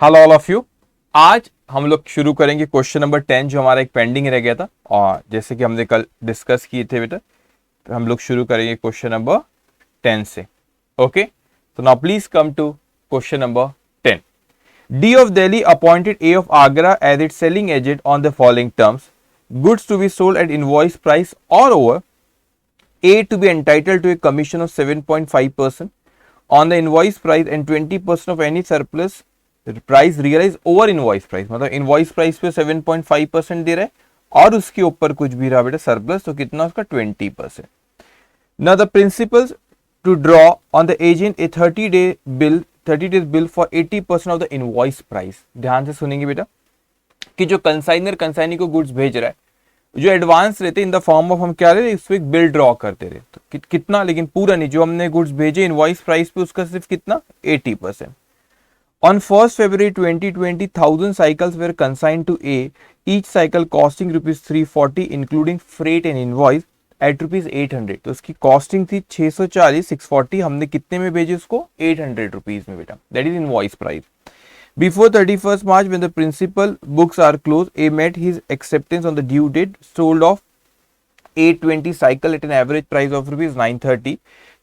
Hello all of you. आज हम लोग शुरू करेंगे क्वेश्चन नंबर 10 जो हमारा एक पेंडिंग रह गया था, और जैसे कि हमने कल डिस्कस किए थे बेटा, तो हम लोग शुरू करेंगे क्वेश्चन नंबर 10 से। ओके, तो now please come to question number 10। D of Delhi appointed A of Agra as it selling agent on the following terms: goods to be sold at invoice price और over, A to be entitled to a commission of 7.5% on the invoice price and 20% of any surplus price realized over invoice price। मतलब invoice price पे 7.5% दे रहा है और उसके ऊपर कुछ भी रहा बेटा सरप्लस, तो कितना उसका 20%। Now the principals to draw on the agent a 30 days bill for 80% of the invoice price। ध्यान से सुनेंगे बेटा कि जो कंसाइनर कंसाइनी को गुड्स भेज रहा है, जो एडवांस रहते इन द फॉर्म ऑफ, हम क्या रहे इसको एक बिल ड्रॉ करते रहे, तो कितना, लेकिन पूरा नहीं, जो हमने गुड्स भेजे इनवॉइस प्राइस पे उसका सिर्फ कितना 80%। On 1st February 2020 1000 cycles were consigned to a, each cycle costing ₹340 including freight and invoice at ₹800। तो उसकी कॉस्टिंग थी 640, 640, हमने कितने में भेजे उसको 800 रुपीज में बेटा, that is invoice price. Before 31st March, when the principal books are closed, A met his acceptance on the due date, sold off 820 cycle at an average price of ₹930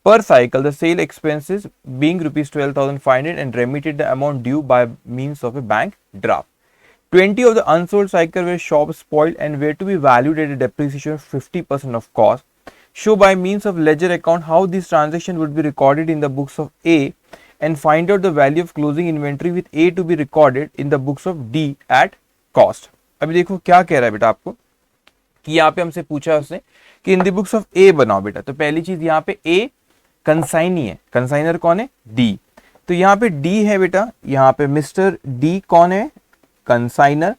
per cycle, the sale expenses being ₹12,500, and remitted the amount due by means of a bank draft. 20 of the unsold cycle were shop spoiled and were to be valued at a depreciation of 50% of cost. Show by means of ledger account how this transaction would be recorded in the books of A and find out the value of closing inventory with A to be recorded in the books of D at cost। अभी देखो क्या कह रहा है बेटा आपको कि यहाँ पे हमसे पूछा है उसने कि इन द बुक्स ऑफ ए बनाओ बेटा। तो पहली चीज यहाँ पे ए कंसाइनी है, कंसाइनर कौन है डी, तो यहाँ पे डी है बेटा, यहाँ पे मिस्टर डी कौन है कंसाइनर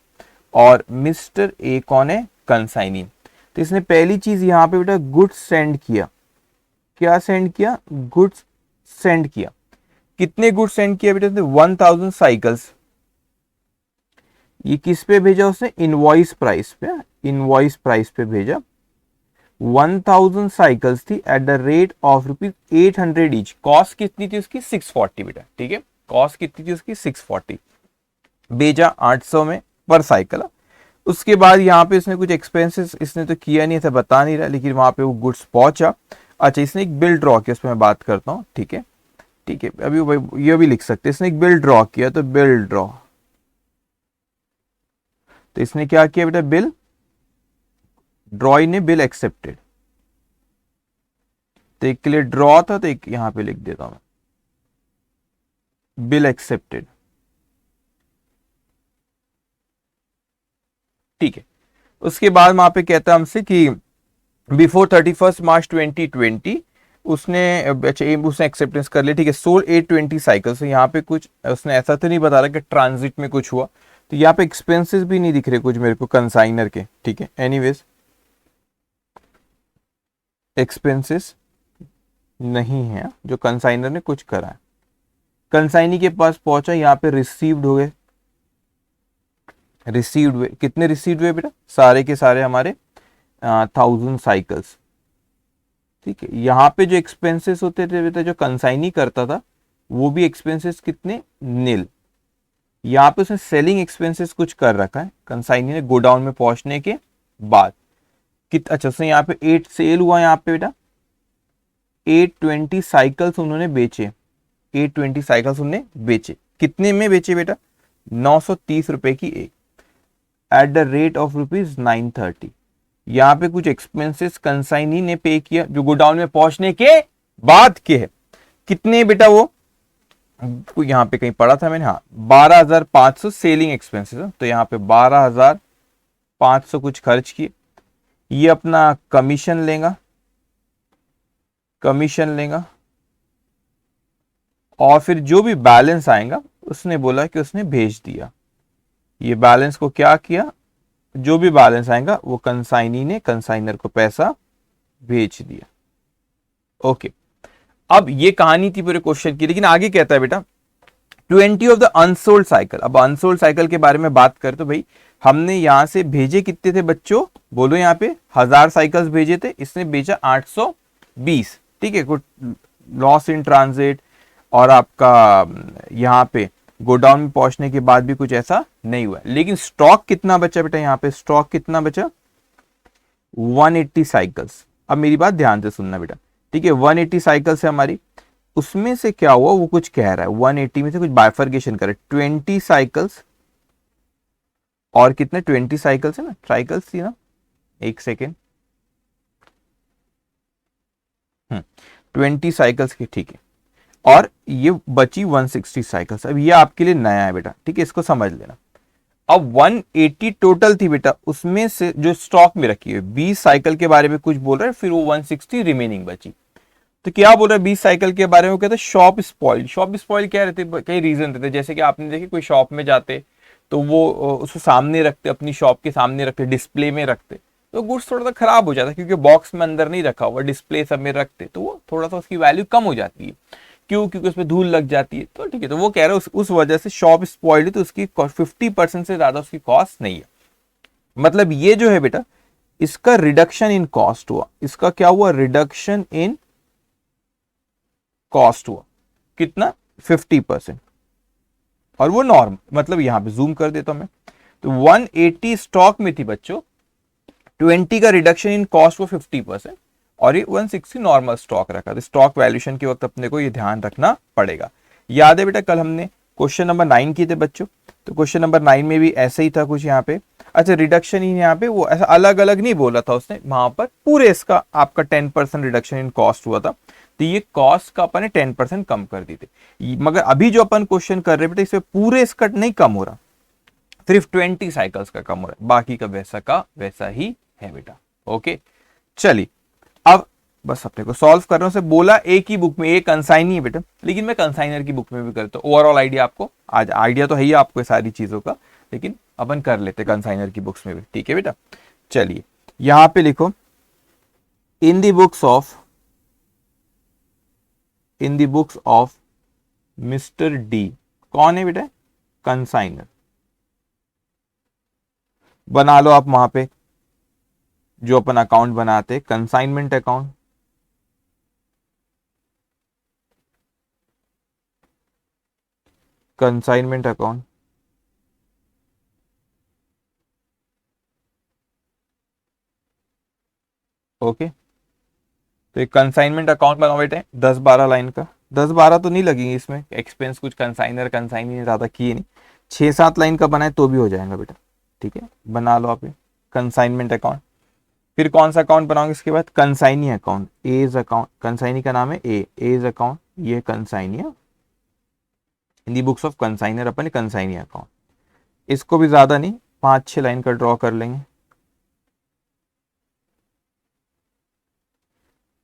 और मिस्टर ए कौन है कंसाइनी। तो इसने पहली चीज यहाँ पे बेटा गुड्स सेंड किया, क्या सेंड किया, गुड्स सेंड किया। कितने गुड्स सेंड किया बेटा, 1000 साइकिल्स। ये किस पे भेजा उसने, इनवॉइस प्राइस पे, इनवॉइस प्राइस पे भेजा। 1000 साइकिल्स थी eight the rate of ₹800 each. Cost कितनी थी उसकी 640 बेटा, ठीक है, कॉस्ट कितनी थी उसकी 640, भेजा 800 में पर साइकिल। उसके बाद यहाँ पे इसने कुछ एक्सपेंसेस इसने तो किया नहीं था, बता नहीं रहा, लेकिन वहां पे वो गुड्स पहुंचा। अच्छा, इसने एक बिल ड्रॉ किया, उसमें मैं बात करता हूँ, ठीक है ठीक है, अभी ये भी लिख सकते हैं, इसने एक बिल ड्रॉ किया, तो बिल ड्रॉ, तो इसने क्या किया बेटा, बिल ड्रॉई ने बिल एक्सेप्टेड। तो एक के लिए ड्रॉ था, तो एक यहां पे लिख देता हूं, बिल एक्सेप्टेड, ठीक है। उसके बाद वहां पे कहता है हमसे कि बिफोर 31st March 2020 उसने, अच्छा उसने एक्सेप्टेंस कर लिया, ठीक है। सोल्ड 820 साइकिल, तो यहाँ पे कुछ उसने ऐसा तो नहीं बता रहा कि ट्रांजिट में कुछ हुआ, तो यहाँ पे एक्सपेंसेस भी नहीं दिख रहे कुछ मेरे को कंसाइनर के, ठीक है। एनीवेज एक्सपेंसेस नहीं है जो कंसाइनर ने कुछ करा है। कंसाइनी के पास पहुंचा, यहाँ पे रिसीव्ड हो गए, रिसीव्ड हुए, कितने रिसीव्ड हुए बेटा, सारे के सारे हमारे 1000 साइकिल्स, ठीक है। यहाँ पे जो एक्सपेंसेस होते थे बेटा, जो कंसाइनी करता था वो भी एक्सपेंसेस कितने, नील। यहाँ पे उसने सेलिंग एक्सपेंसेस कुछ कर रखा है कंसाइनी ने गोडाउन में पहुंचने के बाद। अच्छा, उसने यहाँ पे 8 सेल हुआ, यहाँ पे बेटा 820 साइकिल्स उन्होंने बेचे, 820 साइकिल्स उन्होंने बेचे, कितने में बेचे बेटा, 930 रुपए की एक, एट द रेट ऑफ ₹930। यहाँ पे कुछ एक्सपेंसेस कंसाइनी ने पे किया जो गोडाउन में पहुंचने के बाद के है, कितने बेटा, वो यहाँ पे कहीं पढ़ा था मैंने, हाँ 12,500 सेलिंग एक्सपेंसेस, तो यहाँ पे 12,500 कुछ खर्च किए। ये अपना कमीशन लेगा, कमीशन लेगा, और फिर जो भी बैलेंस आएगा उसने बोला कि उसने भेज दिया। ये बैलेंस को क्या किया, जो भी बैलेंस आएगा वो कंसाइनी ने कंसाइनर को पैसा भेज दिया। ओके, अब ये कहानी थी पूरे क्वेश्चन की, लेकिन आगे कहता है बेटा 20 ऑफ द अनसोल्ड साइकिल। अब अनसोल्ड साइकिल के बारे में बात करें तो भाई हमने यहां से भेजे कितने थे बच्चों, बोलो यहाँ पे 1000 साइकिल्स भेजे थे, इसने बेचा 820, ठीक है। कुछ लॉस इन ट्रांजिट और आपका यहाँ पे गोडाउन में पहुंचने के बाद भी कुछ ऐसा नहीं हुआ, लेकिन स्टॉक कितना बचा बेटा, यहाँ पे स्टॉक कितना बचा 180 साइकिल्स। अब मेरी बात ध्यान से सुनना बेटा, ठीक है 180 साइकिल्स है हमारी, उसमें से क्या हुआ वो कुछ कह रहा है, 180 में से कुछ बाइफर्केशन करे, 20 साइकिल्स और कितने 20 साइकिल्स है ना, साइकिल्स थी ना, एक सेकेंड, 20 साइकिल्स की, ठीक है, और ये बची 160 साइकिल्स। अब ये आपके लिए नया है बेटा, ठीक है, इसको समझ लेना। अब 180 टोटल थी बेटा, उसमें से जो स्टॉक में रखी है 20 साइकिल के बारे में कुछ बोल रहा है, फिर वो 160 रिमेनिंग बची। तो क्या बोल रहा है 20 साइकिल के बारे में, कहते हैं शॉप स्पॉइल। शॉप स्पॉइल क्या रहते, कई रीजन रहते, जैसे कि आपने देखे कोई शॉप में जाते तो वो उसको सामने रखते, अपनी शॉप के सामने रखते, डिस्प्ले में रखते, तो गुड्स थोड़ा सा खराब हो जाता है, क्योंकि बॉक्स में अंदर नहीं रखा हुआ, डिस्प्ले सब में रखते, तो वो थोड़ा सा उसकी वैल्यू कम हो जाती है। क्यों? क्योंकि उसमें धूल लग जाती है। तो ठीक है, तो वो कह रहे हैं उस वजह से शॉप स्पॉइल्ड है, तो उसकी 50% से ज्यादा उसकी कॉस्ट नहीं है। मतलब ये जो है बेटा, इसका रिडक्शन इन कॉस्ट हुआ, इसका क्या हुआ, रिडक्शन इन कॉस्ट हुआ, कितना 50%। और वो नॉर्म, मतलब यहां पे जूम कर देता हूं मैं, तो 180 स्टॉक में थी बच्चों, 20 का रिडक्शन इन कॉस्ट वो 50%, और ये 160 नॉर्मल स्टॉक रखा। तो स्टॉक वैल्यूएशन के वक्त अपने को ये ध्यान रखना पड़ेगा। याद है बेटा कल हमने क्वेश्चन नंबर 9 किए थे बच्चों, तो क्वेश्चन नंबर 9 में भी ऐसे ही था कुछ यहाँ पे। अच्छा, रिडक्शन इन यहाँ पे वो ऐसा अलग अलग नहीं बोला था उसने, वहां पर पूरे इसका आपका 10% रिडक्शन इन कॉस्ट हुआ था, तो ये कॉस्ट का अपन ने 10% कम कर दी थी। मगर अभी जो अपन क्वेश्चन कर रहे बेटा, इसमें पूरे इसका नहीं कम हो रहा, सिर्फ 20 साइकिल्स का कम हो रहा है, बाकी का वैसा ही है बेटा। ओके, चलिए अब बस अपने को सॉल्व कर रहे हैं। बोला एक ही बुक में, एक कंसाइनी है बेटा, लेकिन मैं कंसाइनर की बुक में भी करता हूँ। ओवरऑल आइडिया आपको आज आइडिया तो है ही आपको सारी चीजों का, लेकिन अपन कर लेते कंसाइनर की बुक्स में भी, ठीक है बेटा। चलिए यहां पे लिखो, इन the books of mister D, कौन है बेटा, कंसाइनर। बना लो आप वहां पे जो अपन अकाउंट बनाते, consignment account, consignment account, okay. तो एक कंसाइनमेंट अकाउंट बनाओ बेटे, 10-12 लाइन का, 10-12 तो नहीं लगेंगे इसमें, एक्सपेंस कुछ कंसाइनर कंसाइनी ज्यादा किए नहीं, 6-7 लाइन का बनाए तो भी हो जाएगा बेटा, ठीक है। बना लो आप कंसाइनमेंट अकाउंट। फिर कौन सा अकाउंट बनाओगे इसके बाद, consignee account, A's account, consignee का नाम है एज अकाउंट, ये कंसाइनी है, in the books of consignor अपन कंसाइनी अकाउंट। इसको भी ज्यादा नहीं, 5-6 लाइन का ड्रॉ कर लेंगे,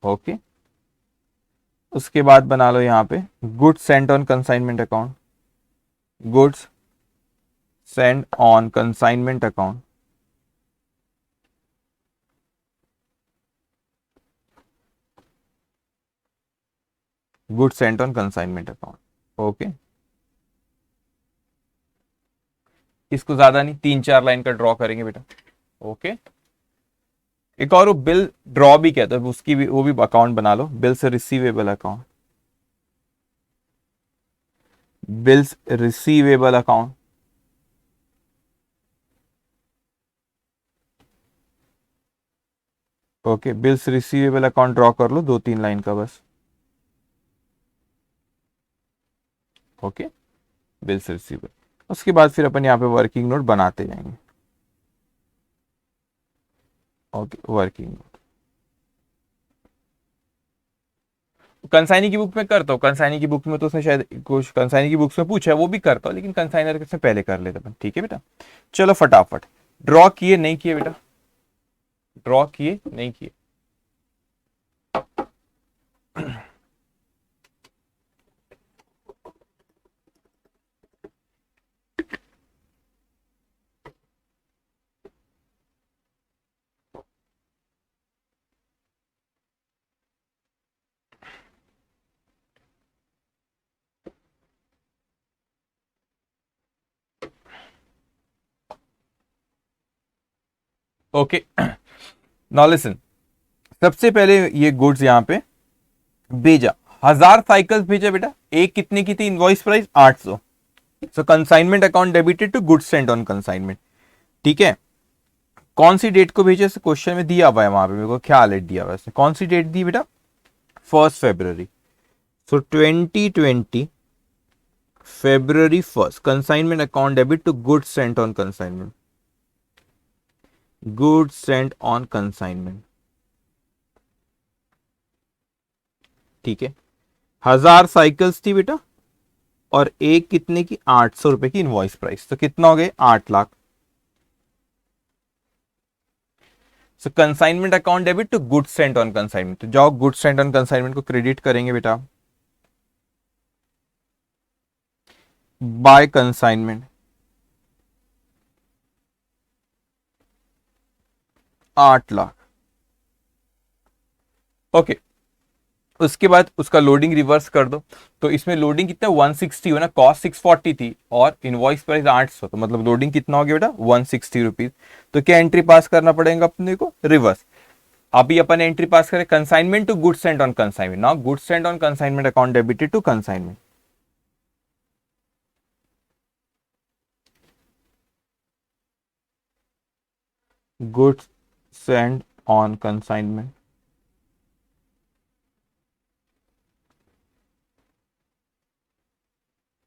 ओके। उसके बाद बना लो यहाँ पे goods sent on consignment account, goods send on consignment account, goods sent on consignment account, okay. इसको ज्यादा नहीं, 3-4 लाइन का ड्रॉ करेंगे बेटा, ओके। एक और वो बिल ड्रॉ भी कहते हैं, उसकी भी वो भी अकाउंट बना लो, bills receivable account, bills receivable account, okay. Bills receivable account draw कर लो 2-3 लाइन का बस, ओके, बिल्स रिसीवेबल। उसके बाद फिर अपन यहाँ पे वर्किंग नोट बनाते जाएंगे, ओके, वर्किंग नोट। कंसाइनी की बुक में करता हूँ, कंसाइनी की बुक में तो उसने शायद कुछ कंसाइनी की बुक्स में पूछा है, वो भी करता हूँ, लेकिन कंसाइनर से पहले कर लेते अपन, ठीक है बेटा। चलो फटाफट, ड्रॉ किए नहीं किए बेटा, ड्रॉ किए नहीं किए, ओके। नाउ लिसन, सबसे पहले ये गुड्स यहां पे भेजा, 1000 साइकिल्स भेजा बेटा, एक कितने की थी invoice price 800, so consignment account debited to goods sent on consignment, ठीक है। कौन सी डेट को भेजे, क्वेश्चन में दिया हुआ है वहां पे, मेरे को ख्याल है दिया हुआ है, कौन सी डेट दी बेटा, 1 फरवरी। सो 2020 February 1st, consignment account debit to goods sent on consignment. Goods sent on consignment. ठीक है, 1000 साइकिल्स थी बेटा, और एक कितने की, 800 रुपए की इनवॉइस प्राइस, तो कितना हो गए, 8 lakh. So consignment account debit to goods sent on consignment, तो जाओ गुड्स सेंट ऑन कंसाइनमेंट को क्रेडिट करेंगे बेटा, बाय कंसाइनमेंट 8 लाख। ओके, उसके बाद उसका लोडिंग रिवर्स कर दो, तो इसमें लोडिंग कितना 160 हो ना, कॉस्ट 640 थी और इनवॉइस प्राइस 800, तो मतलब लोडिंग कितना हो गया बेटा 160 रुपीज। तो क्या एंट्री पास करना पड़ेगा अपने को, रिवर्स। अभी अपन एंट्री पास करें consignment to goods sent on consignment, now goods sent on consignment account debited to consignment. Goods sent on consignment,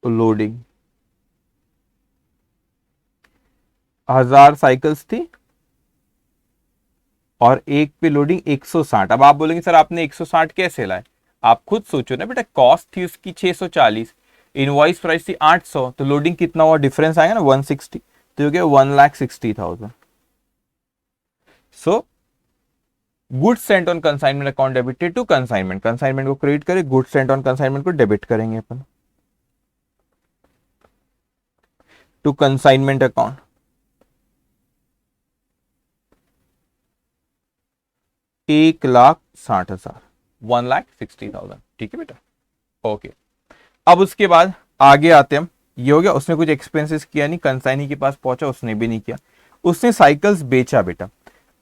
loading 1000 cycles थी और एक पे लोडिंग 160। अब आप बोलेंगे सर आपने 160 कैसे लाए, आप खुद सोचो ना बेटा, कॉस्ट थी उसकी 640, इनवॉइस प्राइस थी 800, तो लोडिंग कितना हुआ, डिफरेंस आएगा ना 160, तो हो गया 1,60,000। So goods sent on consignment account debited to consignment, consignment को क्रेडिट करें, गुड्स सेंट ऑन कंसाइनमेंट को डेबिट करेंगे अपन टू कंसाइनमेंट अकाउंट। 1,60,000, 1,60,000, ठीक है बेटा। ओके, अब उसके बाद आगे आते हम, ये हो गया, उसने कुछ एक्सपेंसेस किया नहीं, कंसाइनी के पास पहुंचा, उसने भी नहीं किया, उसने साइकिल्स बेचा बेटा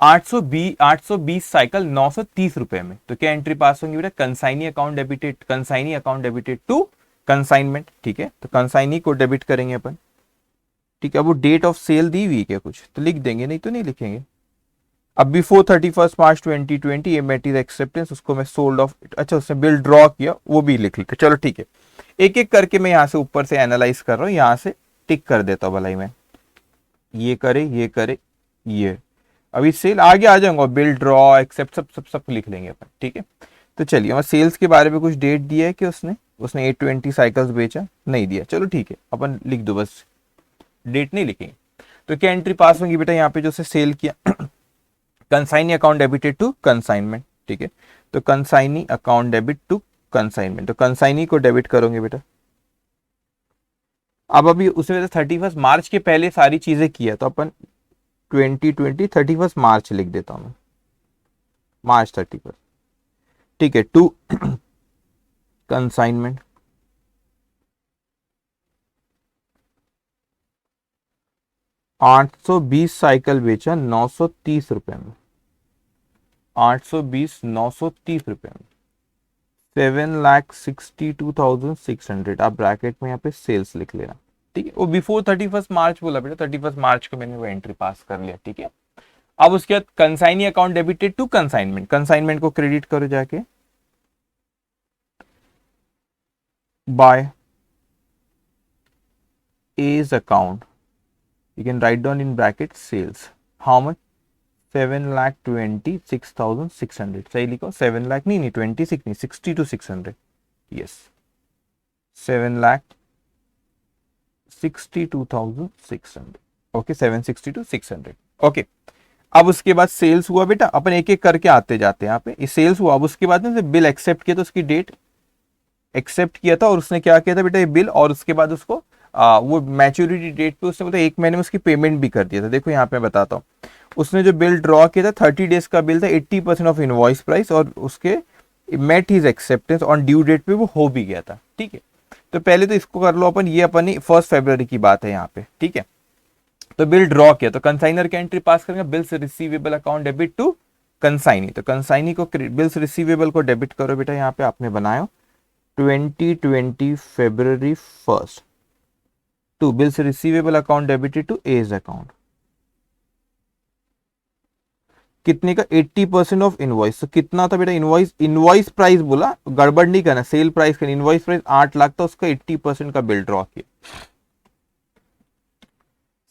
820 साइकिल 930 रुपए में, तो क्या एंट्री पास होंगी बेटा, consignee account debited, consignee account debited to consignment, ठीक है। तो कंसाइनी को डेबिट करेंगे अपन, ठीक है। अब वो डेट ऑफ सेल दी हुई क्या कुछ, तो लिख देंगे, नहीं तो नहीं लिखेंगे। अब बिफोर 31 मार्च 2020 ये मेटीरियल एक्सेप्टेंस, उसको मैं सोल्ड ऑफ, अच्छा उसने बिल ड्रॉ किया वो भी लिख लेते, चलो ठीक है। एक एक करके मैं यहां से ऊपर से एनालाइज कर रहा हूं, यहां से टिक कर देता हूं भलाई मैं, ये करे ये करे ये, अभी सेल आगे आ जाऊंगा, बिल ड्रॉ एक्सेप्ट सब सब सब लिख लेंगे अपन, ठीक है। तो चलिए, मैं सेल्स के बारे में कुछ डेट दिया है कि उसने उसने 820 साइकिल्स बेचा, नहीं दिया, चलो ठीक है, अपन लिख दो, बस डेट नहीं लिखेंगे। तो क्या एंट्री पास होंगी बेटा, यहाँ पे जो से सेल किया consignee account debited to consignment, ठीक है। तो consignee account debit to consignment, तो कंसाइनी को डेबिट करोगे बेटा। अब अभी उसने 31 मार्च के पहले सारी चीजें किया, तो अपन 2020 31 मार्च लिख देता हूं मैं, मार्च 31, ठीक है, टू कंसाइनमेंट। आठ सौ बीस साइकिल बेचा 930 रुपए में, 820 930 रुपए में, 7,62,600, आप ब्रैकेट में यहाँ पे सेल्स लिख लेना, ठीक है। वो बिफोर 31 मार्च बोला बेटा, 31 मार्च को मैंने वो एंट्री पास कर लिया, ठीक है। अब उसके बाद consignee account debited to consignment, consignment को क्रेडिट करो जाके by A's account, you can write down in bracket sales, how much, 7,26,600, सही लिखो, 7 लाख नहीं नहीं 26 नहीं 60 to 600, yes 7,62,600, okay 760 to 600, okay. अब उसके बाद सेल्स हुआ बेटा, अपन एक एक करके आते जाते हैं, यहाँ पे सेल्स हुआ। अब उसके बाद ना बिल एक्सेप्ट किया, तो उसकी डेट एक्सेप्ट किया था, और उसने क्या किया था बेटा, ये बिल, और उसके बाद उसको वो मैच्योरिटी डेट पे उसने मतलब 1 महीने में उसकी पेमेंट भी कर दिया था। देखो यहाँ पे बताता हूँ, उसने जो बिल ड्रॉ किया था 30 डेज का बिल था, 80% ऑफ इनवॉइस प्राइस, और उसके met his acceptance on due date पे वो हो भी गया था, ठीक है। तो पहले तो इसको कर लो अपन, ये अपनी 1 फरवरी की बात है यहाँ पे, ठीक है। तो बिल ड्रॉ किया, तो कंसाइनर की एंट्री पास करेंगे, bills receivable account debit to consignee, तो कंसाइनी को बिल्स रिसीवेबल को डेबिट करो बेटा, यहाँ पे आपने बनाया 2020 February 1st, to bills receivable account debited to A's account, कितने का 80% ऑफ इनवॉइस। तो कितना था बेटा इनवॉइस, इनवॉइस प्राइस बोला, गड़बड़ नहीं करना, सेल प्राइस का, इनवॉइस प्राइस 8 लाख था, उसका 80% का बिल ड्रॉ किया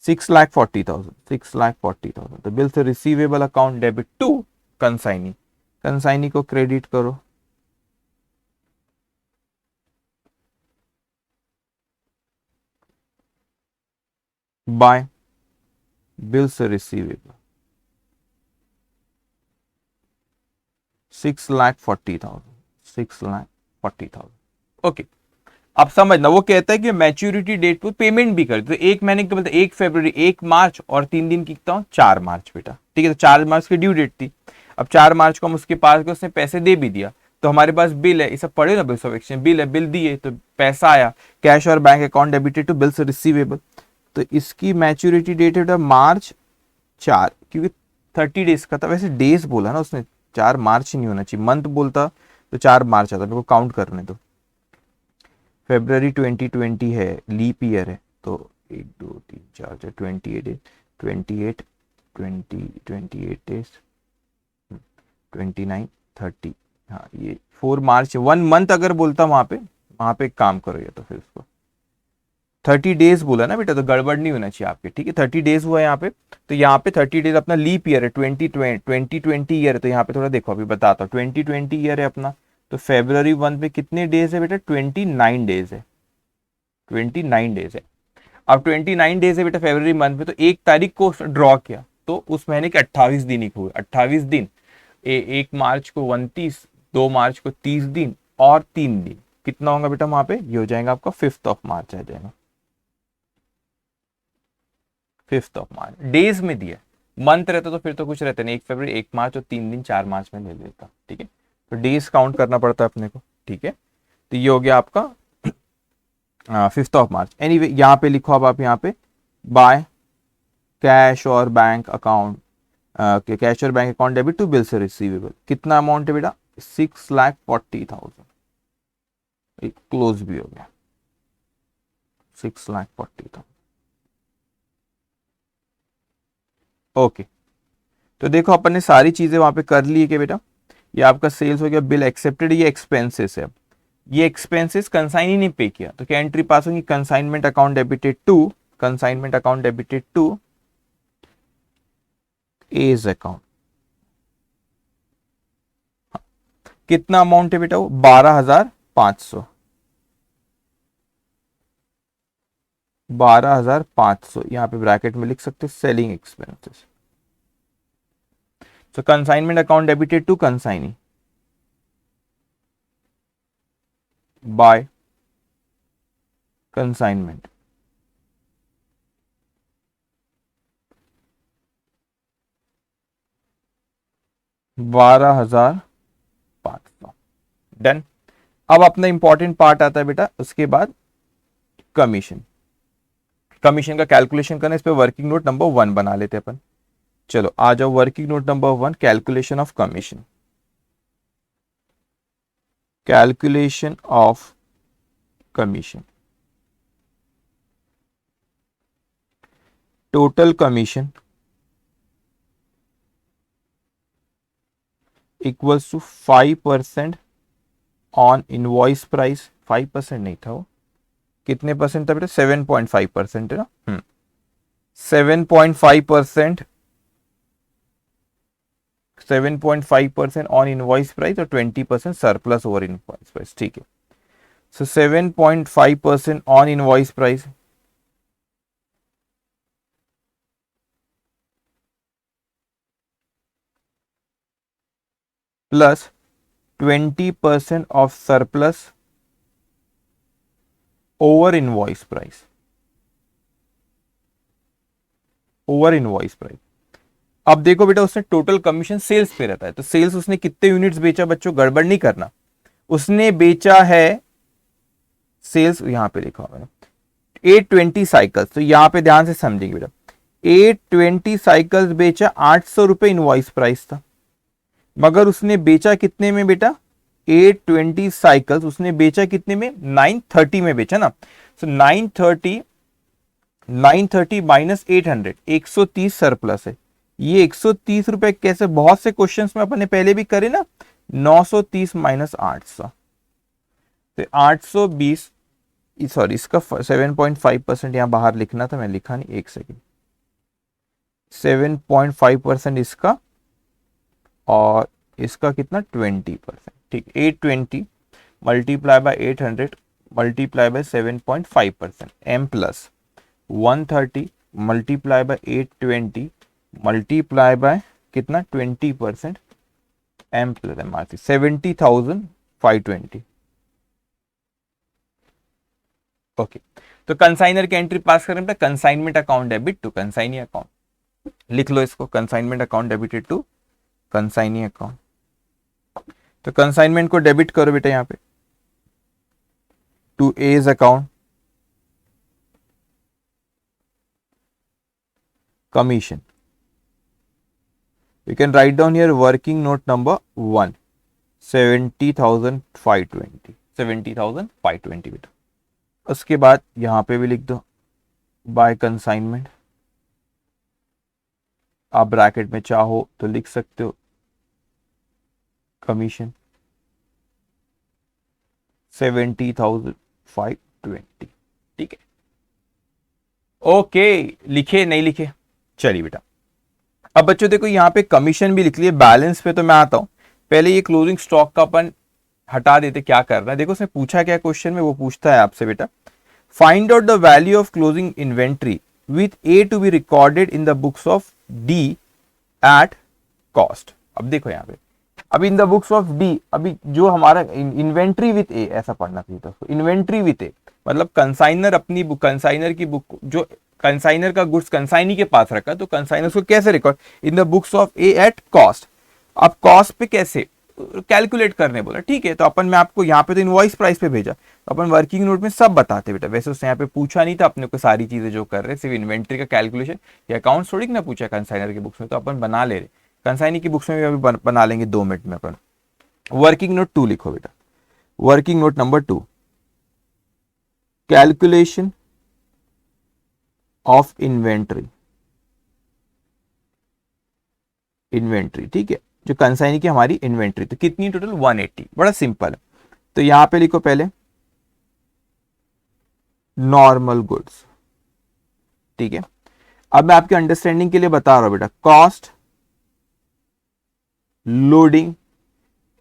6,40,000, 6,40,000। तो बिल से receivable account debit to consignee, consignee को क्रेडिट करो, बाय बिल से रिसीवेबल 6,40,000, 6,40,000। ओके, अब समझना, वो कहता है कि मैच्योरिटी डेट पर पेमेंट भी कर, तो एक महीने के बोलते 1 फरवरी, 1 मार्च और 3 दिन की 4 मार्च बेटा, ठीक है। तो 4 मार्च की ड्यू डेट थी, अब 4 मार्च को हम उसके पास गए, उसने पैसे दे भी दिया, तो हमारे पास बिल है, ये सब पढ़े ना, बिल्स ऑफ एक्सचेंज, बिल है, बिल दिए तो पैसा आया, कैश और bank account debited to bills receivable. तो इसकी मैच्योरिटी डेट है बेटा मार्च 4, क्योंकि 30 डेज का था, वैसे डेज बोला ना उसने, 4 मार्च नहीं होना चाहिए, मंथ बोलता तो 4 मार्च आता, मेरे को काउंट करने दो। फेब्रवरी 2020 है, लीप ईयर है, तो 1 2 3 4 4 28 डेज, 28 28 डेज, 29 30, हाँ ये 4 मार्च, 1 मंथ अगर बोलता वहां पे एक काम करो, ये तो फिर उसको 30 डेज बोला ना बेटा, तो गड़बड़ नहीं होना चाहिए आपके, ठीक है। 30 डेज हुआ यहाँ पे, तो यहाँ पे 30 डेज अपना लीप ईयर है, 2020 ईयर है, तो यहाँ पे थोड़ा देखो, अभी बताता हूँ, 2020 ईयर है अपना, तो फेब्रवरी 1 पे कितने डेज है बेटा, 29 डेज है, 29 डेज है। अब 29 डेज है बेटा फेब्रवरी मंथ में, तो 1 तारीख को ड्रॉ किया, तो उस महीने के 28 दिन ही हुए, 28 दिन, 1 मार्च को 29, 2 मार्च को 30 दिन और 3 दिन, कितना होगा बेटा वहां पे, ये हो जाएगा आपका 5th ऑफ मार्च आ जाएगा, 5th ऑफ मार्च डेज में दिया, मंथ रहता तो फिर तो कुछ रहता नहीं, 1 फरवरी, 1 मार्च और 3 दिन 4 मार्च में ले लेता, ठीक है। तो डेज काउंट करना पड़ता है अपने को, ठीक है। तो ये हो गया आपका 5th ऑफ मार्च। एनीवे यहाँ पे लिखो, अब आप यहाँ पे बाय कैश और बैंक अकाउंट, कैश और bank account debit to bill से रिसीवेबल, कितना अमाउंट है बेटा, 6,40,000, क्लोज भी हो गया 6,40,000। ओके, तो देखो अपन ने सारी चीजें वहां पे कर ली है कि बेटा, ये आपका सेल्स हो गया, बिल एक्सेप्टेड, ये एक्सपेंसेस है, ये एक्सपेंसेस कंसाइनी ने पे किया, तो क्या एंट्री पास होगी, consignment account debited to, consignment account debited to A's account, कितना अमाउंट है बेटा, वो 12,500, 12,500, यहां पे ब्रैकेट में लिख सकते selling expenses. So consignment account debited to consignee by consignment. $12,500 done. अब अपना इंपॉर्टेंट पार्ट आता है बेटा, उसके बाद कमीशन, कमीशन का कैलकुलेशन करना, इस पे वर्किंग नोट नंबर 1 बना लेते हैं अपन। चलो आ जाओ, working note number 1, calculation of commission, calculation of commission, total commission equals to 5% on invoice price, 5% नहीं था वो, कितने परसेंट था बेटा, 7.5% है ना, 7.5%, 7.5% ऑन इनवॉइस प्राइस और 20% सरप्लस ओवर इनवॉइस प्राइस, ठीक है। सो 7.5% on invoice price plus 20% of surplus over invoice price, over invoice price. अब देखो बेटा, उसने टोटल कमीशन सेल्स पे रहता है, तो सेल्स उसने कितने यूनिट्स बेचा बच्चों, गड़बड़ नहीं करना, उसने बेचा है, सेल्स यहां पे लिखा हुआ है 820 साइकिल्स, तो यहां पे ध्यान से समझेंगे बेटा, 820 साइकिल्स बेचा, 800 रुपए इनवॉइस प्राइस था, मगर उसने बेचा कितने में बेटा, 820 साइकिल्स उसने बेचा कितने में, 930 में बेचा ना, सो 930 930 माइनस 800, 130 सरप्लस है। ये 130 रुपए कैसे, बहुत से क्वेश्चंस में अपन ने पहले भी करे ना। 930 माइनस 800, तो 820, सॉरी इसका 7.5% यहाँ बाहर लिखना था, मैं लिखा नहीं, एक सेकेंड। 7.5% इसका, और इसका कितना 20%, ठीक। 820 multiply by 800 multiply by 7.5%, m plus 130 multiply by 820 multiply by कितना 20%, m प्लस MRC 70,520। ओके, तो कंसाइनर की एंट्री पास करें बेटा, consignment account debit to consignee account, लिख लो इसको, consignment account debited to consignee account. तो कंसाइनमेंट को डेबिट करो बेटा यहाँ पे to A's account, commission. You can write down here working note number 1, 70,520, 70,520 बेटा। उसके बाद यहां पे भी लिख दो बाय कंसाइनमेंट, आप ब्रैकेट में चाहो तो लिख सकते हो कमीशन 70,520, ठीक है। ओके, लिखे नहीं लिखे, चलिए बेटा। अब बच्चों देखो यहाँ पे कमीशन भी लिख लिए, बैलेंस पे तो मैं आता हूं। पहले ये क्लोजिंग स्टॉक का अपन हटा देते, क्या करना है देखो, उसने पूछा क्या क्वेश्चन में, वो पूछता है आपसे बेटा, find out the value of closing inventory with A to be recorded in the books of D at cost. अब देखो यहाँ पे, अब in the books of D, अभी जो हमारा इन्वेंट्री विथ ए, ऐसा पढ़ना चाहिए था, इन्वेंट्री विथ ए मतलब कंसाइनर अपनी बुक, कंसाइनर की बुक, जो कंसाइनर का गुड्स कंसाइनी के पास रखा, तो कंसाइनर को कैसे record in the books of A eight cost. अब कॉस्ट पे कैसे कैलकुलेट करने बोला, ठीक है। तो अपन, मैं आपको यहाँ पे तो इनवॉइस प्राइस पे भेजा, तो अपन वर्किंग नोट में सब बताते बेटा। वैसे उसने यहाँ पे पूछा नहीं था अपने को सारी चीजें जो कर रहे, सिर्फ इन्वेंट्री का कैलकुलेशन, ये अकाउंट थोड़ी ना पूछा कंसाइनर की बुक्स में, तो अपन बना ले रहे। कंसाइनी की बुक्स में भी अभी बना लेंगे 2 मिनट में अपन। वर्किंग नोट 2 लिखो बेटा, working note number 2, calculation of inventory, inventory, ठीक है, जो कंसाइनी की हमारी इन्वेंट्री, तो कितनी टोटल 180, बड़ा सिंपल है। तो यहां पे लिखो पहले नॉर्मल गुड्स, ठीक है। अब मैं आपके अंडरस्टैंडिंग के लिए बता रहा हूं बेटा, कॉस्ट, लोडिंग,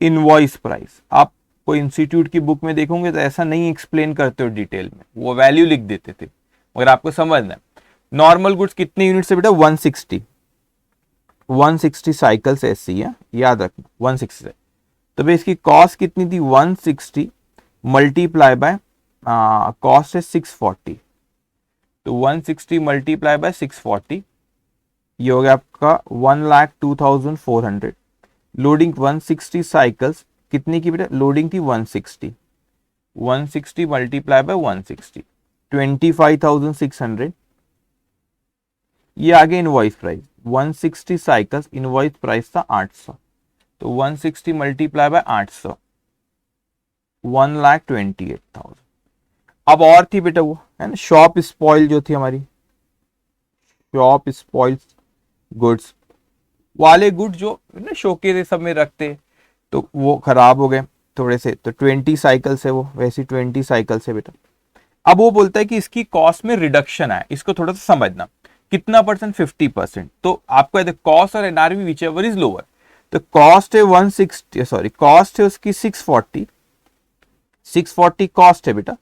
इनवॉइस प्राइस। आप कोई इंस्टीट्यूट की बुक में देखोगे तो ऐसा नहीं एक्सप्लेन करते हो डिटेल में, वो वैल्यू लिख देते थे, मगर आपको समझना है। नॉर्मल गुड्स कितने यूनिट से बेटा 160, 160 साइकिल्स ऐसी है, याद रखना 160 है। तो भाई इसकी कॉस्ट कितनी थी 160 मल्टीप्लाई बाय कॉस्ट है 640, तो 160 मल्टीप्लाई बाय 640, ये हो गया आपका 1,02,400। लोडिंग 160 साइकिल्स कितनी की बेटा, लोडिंग थी 160, 160 मल्टीप्लाई बाय 160, 25,600। ये आगे invoice price 160 cycles, invoice price था 800, तो 160 मल्टीप्लाई बाय 800, 1,28,000। अब और थी बेटा वो, है ना, शॉप स्पॉइल जो थी हमारी, शॉप स्पॉइल गुड्स वाले गुड जो ना शोकेस सब में रखते, तो वो खराब हो गए थोड़े से, तो 20 साइकिल्स है वो, वैसी 20 साइकिल्स है बेटा। अब वो बोलता है कि इसकी कॉस्ट में रिडक्शन आया, इसको थोड़ा सा समझना, कितना परसेंट, 50%। तो आपको कॉस्ट और NRV which ever is lower, तो कॉस्ट है 160, सॉरी कॉस्ट है उसकी 640, 640 कॉस्ट है बेटा,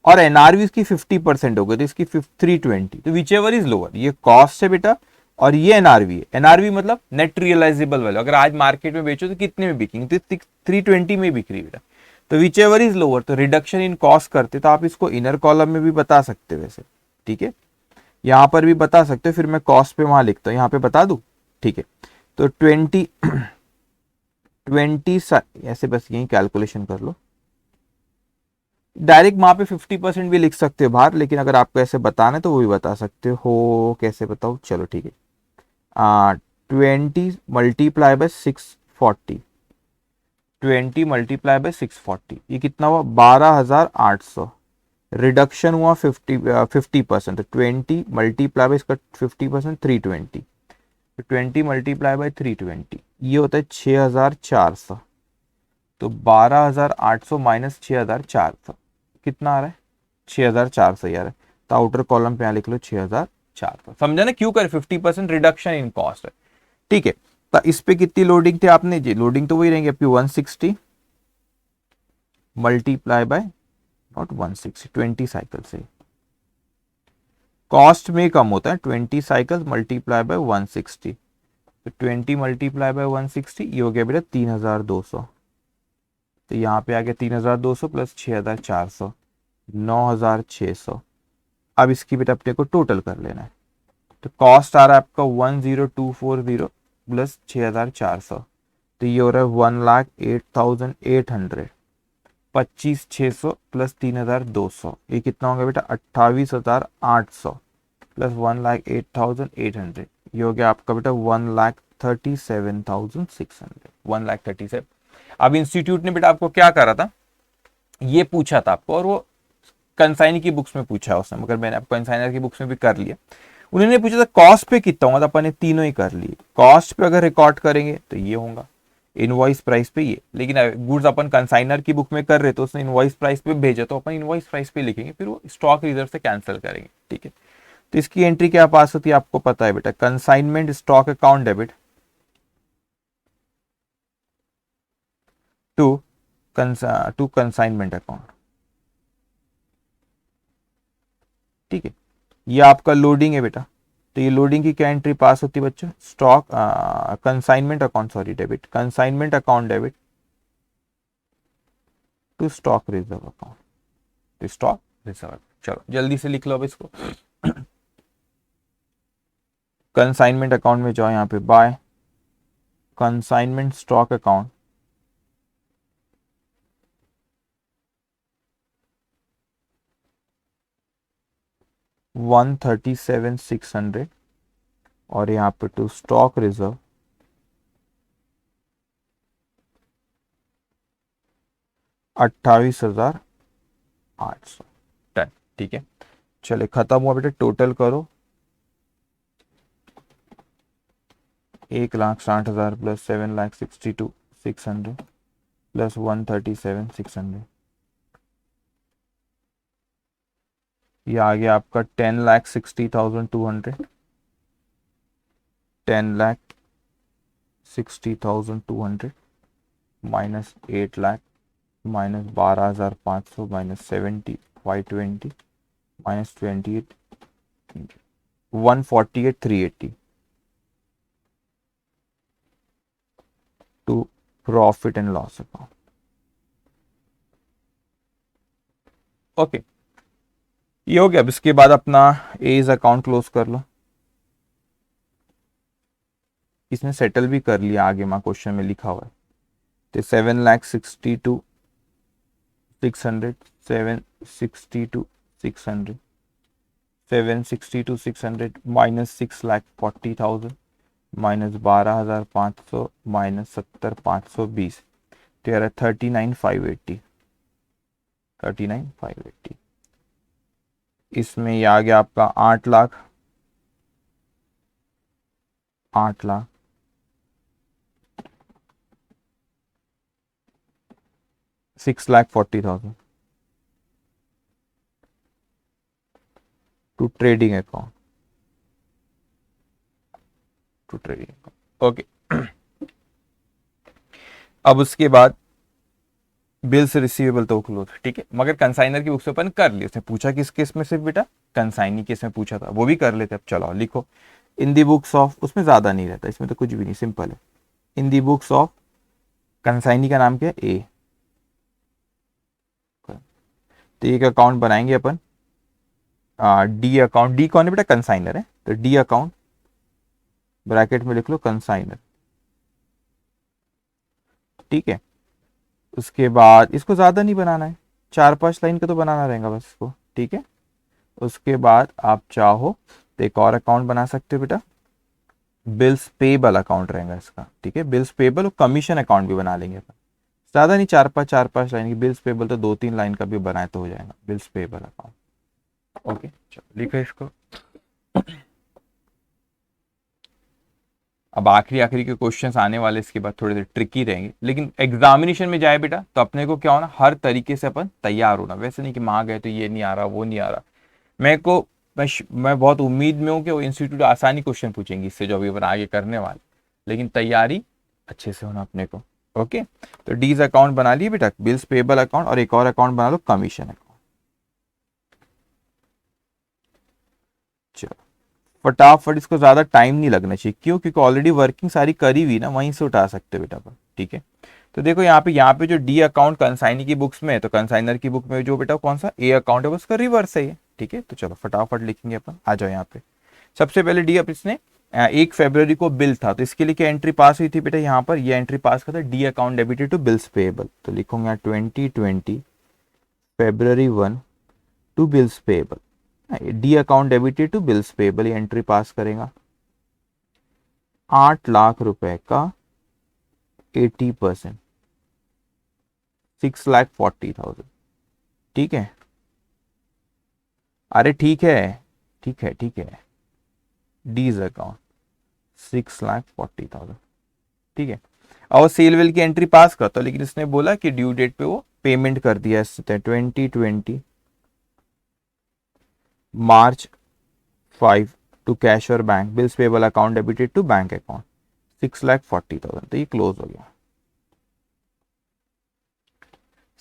और एनआरवी इसकी 50% हो गई, तो इसकी 320, तो विच एवर इज लोअर, ये कॉस्ट है बेटा और ये एनआरवी है। एनआरवी मतलब नेट रियलाइजेबल वैल्यू, अगर आज मार्केट में बेचो तो कितने में बिकेंगे, तो 320 में बिक रही बेटा, तो विच एवर इज लोअर, तो रिडक्शन इन कॉस्ट करते, तो आप इसको इनर कॉलम में भी बता सकते हो वैसे, ठीक है, यहां पर भी बता सकते हो, फिर मैं कॉस्ट पे वहां लिखता हूं, यहां पे बता दूं, ठीक है। तो 20 ऐसे बस यही कैलकुलेशन कर लो, डायरेक्ट वहां पे 50% भी लिख सकते हो बाहर, लेकिन अगर आपको ऐसे बताना है तो वो भी बता सकते हो, कैसे बताओ, चलो ठीक है। 20 मल्टीप्लाई बाय 640, 20 मल्टीप्लाई बाय 640, ये कितना हुआ 12,800, रिडक्शन हुआ 50%, तो 20 मल्टीप्लाई बाई इसका 50%, 320, तो 20 मल्टीप्लाई बाई 320 ये होता है 6400। तो 12800 माइनस 6400 कितना आ रहा है? 6400 यार। तो आउटर कॉलम पे यहाँ लिख लो 6400। समझा ना क्यों करे? 50% रिडक्शन इन कॉस्ट है। ठीक है, तो इस पे कितनी लोडिंग थी आपने जी? लोडिंग तो वही रहेंगे आपकी 160 मल्टीप्लाई बाय, नॉट 160, 20 साइकिल से कॉस्ट में कम होता है। 20 साइकिल मल्टीप्लाई बाय 160, तो 20 मल्टीप्लाई बाय 160 ये हो गया बेटा 3200। तो यहाँ पे आ गया 3200 प्लस 6400, 9600। अब इसकी बेटा अपने को टोटल कर लेना है। तो कॉस्ट आ रहा है आपका 10240 प्लस 6400, तो ये हो रहा है 1,08,800। 25,600 प्लस 3,200 ये कितना होगा बेटा? 28,800 प्लस 1,08,800 ये हो गया आपका बेटा 1,37,600, 1,37,000। अब इंस्टीट्यूट ने बेटा आपको क्या करा था, ये पूछा था आपको, और वो कंसाइनी की बुक्स में पूछा है उसने, मगर मैंने आपको कंसाइनर की बुक्स में भी कर लिया। उन्होंने पूछा था कॉस्ट पे कितना होगा, तो अपन ने तीनों ही कर लिए। कॉस्ट पे अगर रिकॉर्ड करेंगे तो ये होगा, इनवॉइस प्राइस पे ये, लेकिन गुड्स अपन कंसाइनर की बुक में कर रहे तो उसने इनवॉइस प्राइस पे भेजा, तो अपन इनवॉइस प्राइस पे लिखेंगे, फिर वो स्टॉक रिजर्व से कैंसिल करेंगे। ठीक है, तो इसकी एंट्री क्या पास होती है आपको पता है बेटा, consignment stock account debit to consignment account. ठीक है, ये आपका लोडिंग है बेटा, तो ये लोडिंग की क्या एंट्री पास होती है बच्चों? Stock consignment account, sorry debit, consignment account debit to stock reserve account, तो स्टॉक रिजर्व। चलो जल्दी से लिख लो अब इसको। कंसाइनमेंट अकाउंट में जाओ, यहाँ पे बाय कंसाइनमेंट स्टॉक अकाउंट $137,600, और यहाँ पे टू स्टॉक रिजर्व 28,800। डन। ठीक है, चले खत्म हुआ बेटा, टोटल करो 1,60,000 प्लस 7,62,600 प्लस 137,600, ये आ गया आपका 10,60,200, 10,60,200 minus 8,00,000 minus 12,500 minus 70/20 minus 28, 148,380 to profit and loss account. Okay, ये हो गया। अब इसके बाद अपना एज अकाउंट क्लोज कर लो। इसने सेटल भी कर लिया, आगे माँ क्वेश्चन में लिखा हुआ है। तो 7,62,600, 7,62,600, 7,62,600 माइनस 6,40,000 माइनस 12,500 माइनस 70,520, तो यार 39,580, 39,580। इसमें ये आ गया आपका 8,00,000, 8,00,000 6,40,000 to trading account, to trading account. Okay, अब उसके बाद बिल्स रिसीवेबल तो क्लोज। ठीक है, मगर कंसाइनर की बुक से अपन कर लिए। उसने पूछा किस केस में सिर्फ बेटा, कंसाइनी केस में पूछा था, वो भी कर लेते। अब चलो लिखो इन दी बुक्स ऑफ, उसमें ज्यादा नहीं रहता, इसमें तो कुछ भी नहीं, सिंपल है। In the books of consignee का नाम क्या है? ए। तो एक अकाउंट बनाएंगे अपन, डी अकाउंट। डी कौन है बेटा? कंसाइनर है, तो डी अकाउंट ब्रैकेट में लिख लो कंसाइनर। ठीक है, उसके बाद इसको ज्यादा नहीं बनाना है, 4-5 लाइन का तो बनाना रहेगा बस इसको। ठीक है, उसके बाद आप चाहो तो एक और अकाउंट बना सकते हो बेटा, बिल्स पेबल अकाउंट रहेगा इसका। ठीक है, बिल्स पेबल और कमीशन अकाउंट भी बना लेंगे अपन। ज्यादा नहीं, चार पांच लाइन की बिल्स पेबल, तो 2-3 लाइन का भी बनाए तो हो जाएगा बिल्स पेबल अकाउंट। ओके चलो लिखो इसको। अब आखिरी आखिरी के क्वेश्चंस आने वाले, इसके बाद थोड़े से ट्रिकी रहेंगे, लेकिन एग्जामिनेशन में जाए बेटा तो अपने को क्या होना, हर तरीके से अपन तैयार होना। वैसे नहीं कि वहां गए तो ये नहीं आ रहा वो नहीं आ रहा। मैं को मैं बहुत उम्मीद में हूँ कि वो इंस्टीट्यूट आसानी क्वेश्चन पूछेंगे इससे जो अभी अपन आगे करने वाले, लेकिन तैयारी अच्छे से होना अपने को। ओके तो डीज अकाउंट बना लिए बेटा, बिल्स पेबल अकाउंट, और एक और अकाउंट बना लो कमीशन अकाउंट। चलो फटाफट, इसको ज्यादा टाइम नहीं लगना चाहिए, क्यों, क्योंकि ऑलरेडी वर्किंग सारी करी हुई ना, वहीं से उठा सकते हो बेटा पर। ठीक है तो देखो यहाँ पे जो डी अकाउंट कंसाइनी की बुक्स में है, तो कंसाइनर की बुक में जो बेटा कौन सा ए अकाउंट है, उसका रिवर्स है ये। ठीक है तो चलो फटाफट लिखेंगे अपन, आ जाओ यहाँ पे। सबसे पहले डी, अब इसने 1 फरवरी को बिल था, तो इसके लिए क्या एंट्री पास हुई थी बेटा, यहाँ पर ये एंट्री पास करता D account debited to bills payable, तो लिखूंगा 2020 February 1 to bills payable. D account debited to bills payable, ये एंट्री पास करेगा 8 लाख रुपए का 80%, 6,40,000। ठीक है, अरे ठीक है, ठीक है, ठीक है, डीज अकाउंट 6,40,000। ठीक है, और सेल वेल की एंट्री पास करता, लेकिन इसने बोला कि ड्यू डेट पे वो पेमेंट कर दिया, 2020 March 5 टू कैश और bank, bills payable account debited to bank account 6,40,000, तो ये क्लोज हो गया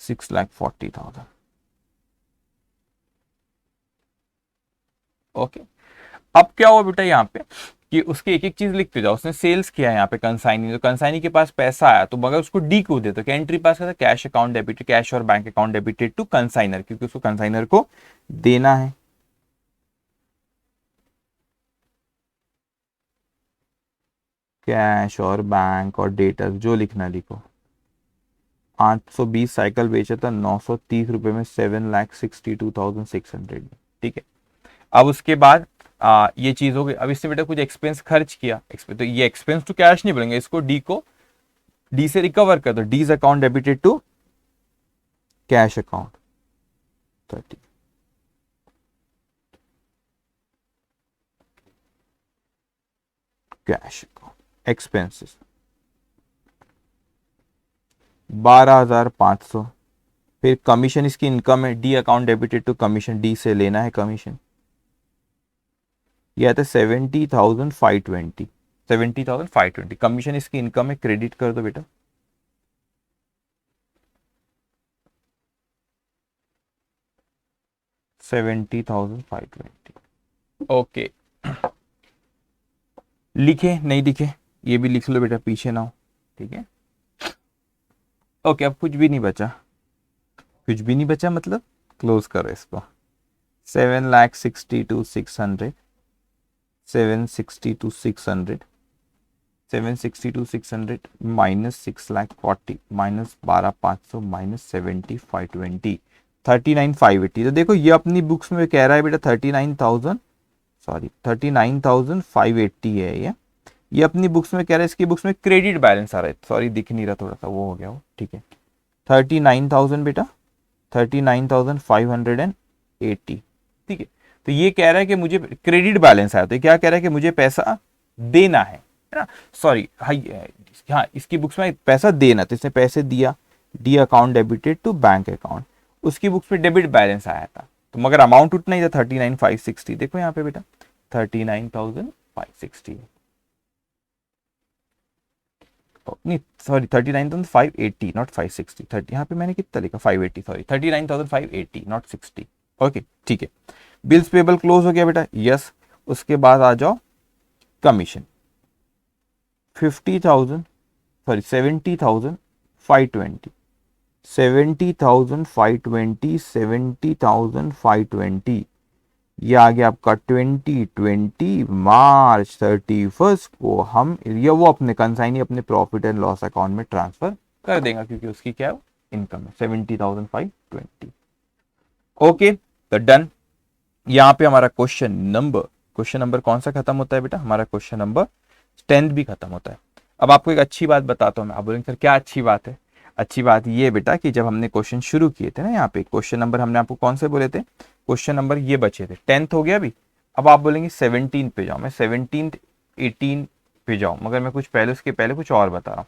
6,40,000। ओके अब क्या हुआ बेटा यहाँ पे कि उसके एक एक चीज लिखते जाओ। उसने सेल्स किया यहाँ पे कंसाइनी, तो कंसाइनी के पास पैसा आया, तो मगर उसको डी को दे, तो क्या एंट्री पास करता, कैश अकाउंट डेबिटेड, कैश और bank account debited to consigner, क्योंकि उसको कंसाइनर को देना है। कैश और बैंक और डेटर्स जो लिखना लिखो। 820 साइकिल बेचा था 930 रुपए में, 7,62,600। ठीक है, अब उसके बाद ये चीज हो गई। अब इससे बेटा कुछ एक्सपेंस खर्च किया, तो ये एक्सपेंस टू कैश नहीं बोलेंगे इसको, डी को डी से रिकवर कर दो, D's account debited to cash account 30, cash account expenses 12,500। फिर कमीशन इसकी इनकम है, D account debited to commission, D से लेना है कमीशन, ये आता है 70,520, 70,520 कमीशन इसकी इनकम है, क्रेडिट कर दो बेटा। $70,520। ओके लिखे नहीं लिखे, ये भी लिख लो बेटा, पीछे ना हो। ठीक है ओके, अब कुछ भी नहीं बचा, कुछ भी नहीं बचा मतलब क्लोज करो इसको। 7,62,600, 762,600, 762,600 माइनस 6,40,000 माइनस 12,500 माइनस 70,520, 39,580। तो देखो ये अपनी बुक्स में कह रहा है बेटा 39,580 है ये अपनी बुक्स में कह रहा है, इसकी बुक्स में क्रेडिट बैलेंस आ रहा है, सॉरी दिख नहीं रहा, थोड़ा सा वो हो गया वो। ठीक है 39,000 बेटा, 39,580। ठीक है तो ये कह रहा है कि मुझे क्रेडिट बैलेंस आया, तो क्या कह रहा है कि मुझे पैसा देना है ना, सॉरी हाँ इसकी बुक्स में पैसा देना, तो इसने पैसे दिया, D account debited to bank account, उसकी बुक्स में डेबिट बैलेंस आया था, तो मगर अमाउंट उतना ही था 39,560। देखो यहाँ पे बेटा 39,560 नहीं सॉरी 39,580 नॉट 560, 30 यहाँ पे मैंने कितना लिखा 580, सॉरी 39,580 नॉट 60। ओके ठीक है, बिल्स पेबल क्लोज हो गया बेटा, यस। उसके बाद आ जाओ कमीशन 50,000 सॉरी 70,520, 70,520, 70,520, ये आ गया आपका 2020 March 31 को हम ये वो अपने कंसाइनी अपने प्रॉफिट एंड लॉस अकाउंट में ट्रांसफर कर देगा, क्योंकि उसकी क्या इनकम है 70,520। ओके तो डन। यहाँ पे हमारा क्वेश्चन नंबर कौन सा खत्म होता है बेटा, हमारा क्वेश्चन नंबर 10 भी खत्म होता है। अब आपको एक अच्छी बात बताता हूँ मैं, आप बोलेंगे सर क्या अच्छी बात है। अच्छी बात ये है बेटा कि जब हमने क्वेश्चन शुरू किए थे ना, यहाँ पे क्वेश्चन नंबर हमने आपको कौन से बोले थे, क्वेश्चन नंबर ये बचे थे, 10th हो गया अभी। अब आप बोलेंगे 17 पे जाओ, मैं 17 18 पे जाऊँ, मगर मैं कुछ पहले उसके पहले कुछ और बता रहा हूँ।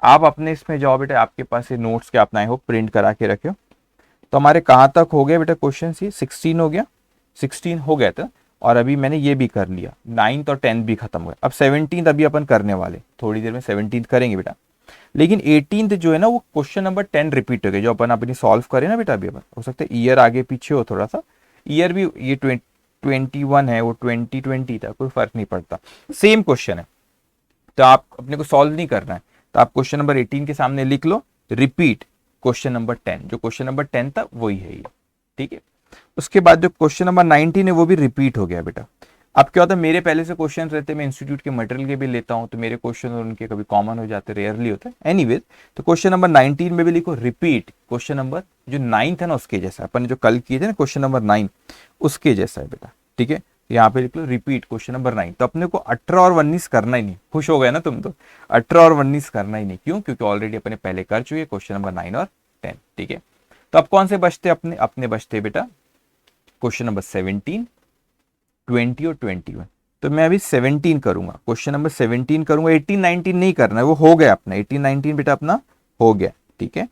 आप अपने इसमें जाओ बेटा, आपके पास ये नोट्स के आप नए हो, प्रिंट करा के रखे हो। तो हमारे कहाँ तक हो गया बेटा क्वेश्चन, ये 16 हो गया, 16 हो गया था। और अभी मैंने ये भी कर लिया, 9th और 10th भी खत्म हो गया। अब 17th अभी अपन करने वाले, थोड़ी देर में 17th करेंगे बेटा। लेकिन 18th जो है ना, वो क्वेश्चन नंबर 10 रिपीट हो गया, जो अपन अपनी सॉल्व करें ना बेटा। अभी अपन हो सकता है ईयर आगे पीछे हो थोड़ा सा, ईयर भी ये 21 है, वो 2020 था, कोई फर्क नहीं पड़ता, सेम क्वेश्चन है। तो आप अपने को सॉल्व नहीं करना है, तो आप क्वेश्चन नंबर 18 के सामने लिख लो रिपीट क्वेश्चन नंबर 10, जो क्वेश्चन नंबर 10 था वही है ये, ठीक है। उसके बाद जो क्वेश्चन नंबर 19 है वो भी रिपीट हो गया बेटा। अब क्या होता है, मेरे पहले से क्वेश्चन रहते हैं, मैं इंस्टीट्यूट के मटेरियल के भी लेता हूं, तो मेरे क्वेश्चन और उनके कभी कॉमन हो जाते, रेयरली होता है। एनीवेज, तो क्वेश्चन नंबर 19 में भी लिखो रिपीट क्वेश्चन नंबर जो 9th है ना उसके जैसा, अपन ने जो कल किए थे ना क्वेश्चन नंबर 9 उसके जैसा है बेटा, ठीक है। यहाँ पे लिख लो रिपीट क्वेश्चन नंबर 9। तो अपने को 18 और 19 करना ही नहीं, खुश हो गए ना तुम तो, 18 और 19 करना ही नहीं, क्यों, क्योंकि ऑलरेडी अपने पहले कर चुके क्वेश्चन नंबर 9 और 10, ठीक है। तो अब कौन से बचते अपने, अपने बचते बेटा क्वेश्चन नंबर 17, 20 और 21। तो मैं अभी 17 करूंगा, क्वेश्चन नंबर 17 करूंगा, 18 19 नहीं करना है, वो हो गया अपना 18 19 बेटा, अपना हो गया, ठीक है।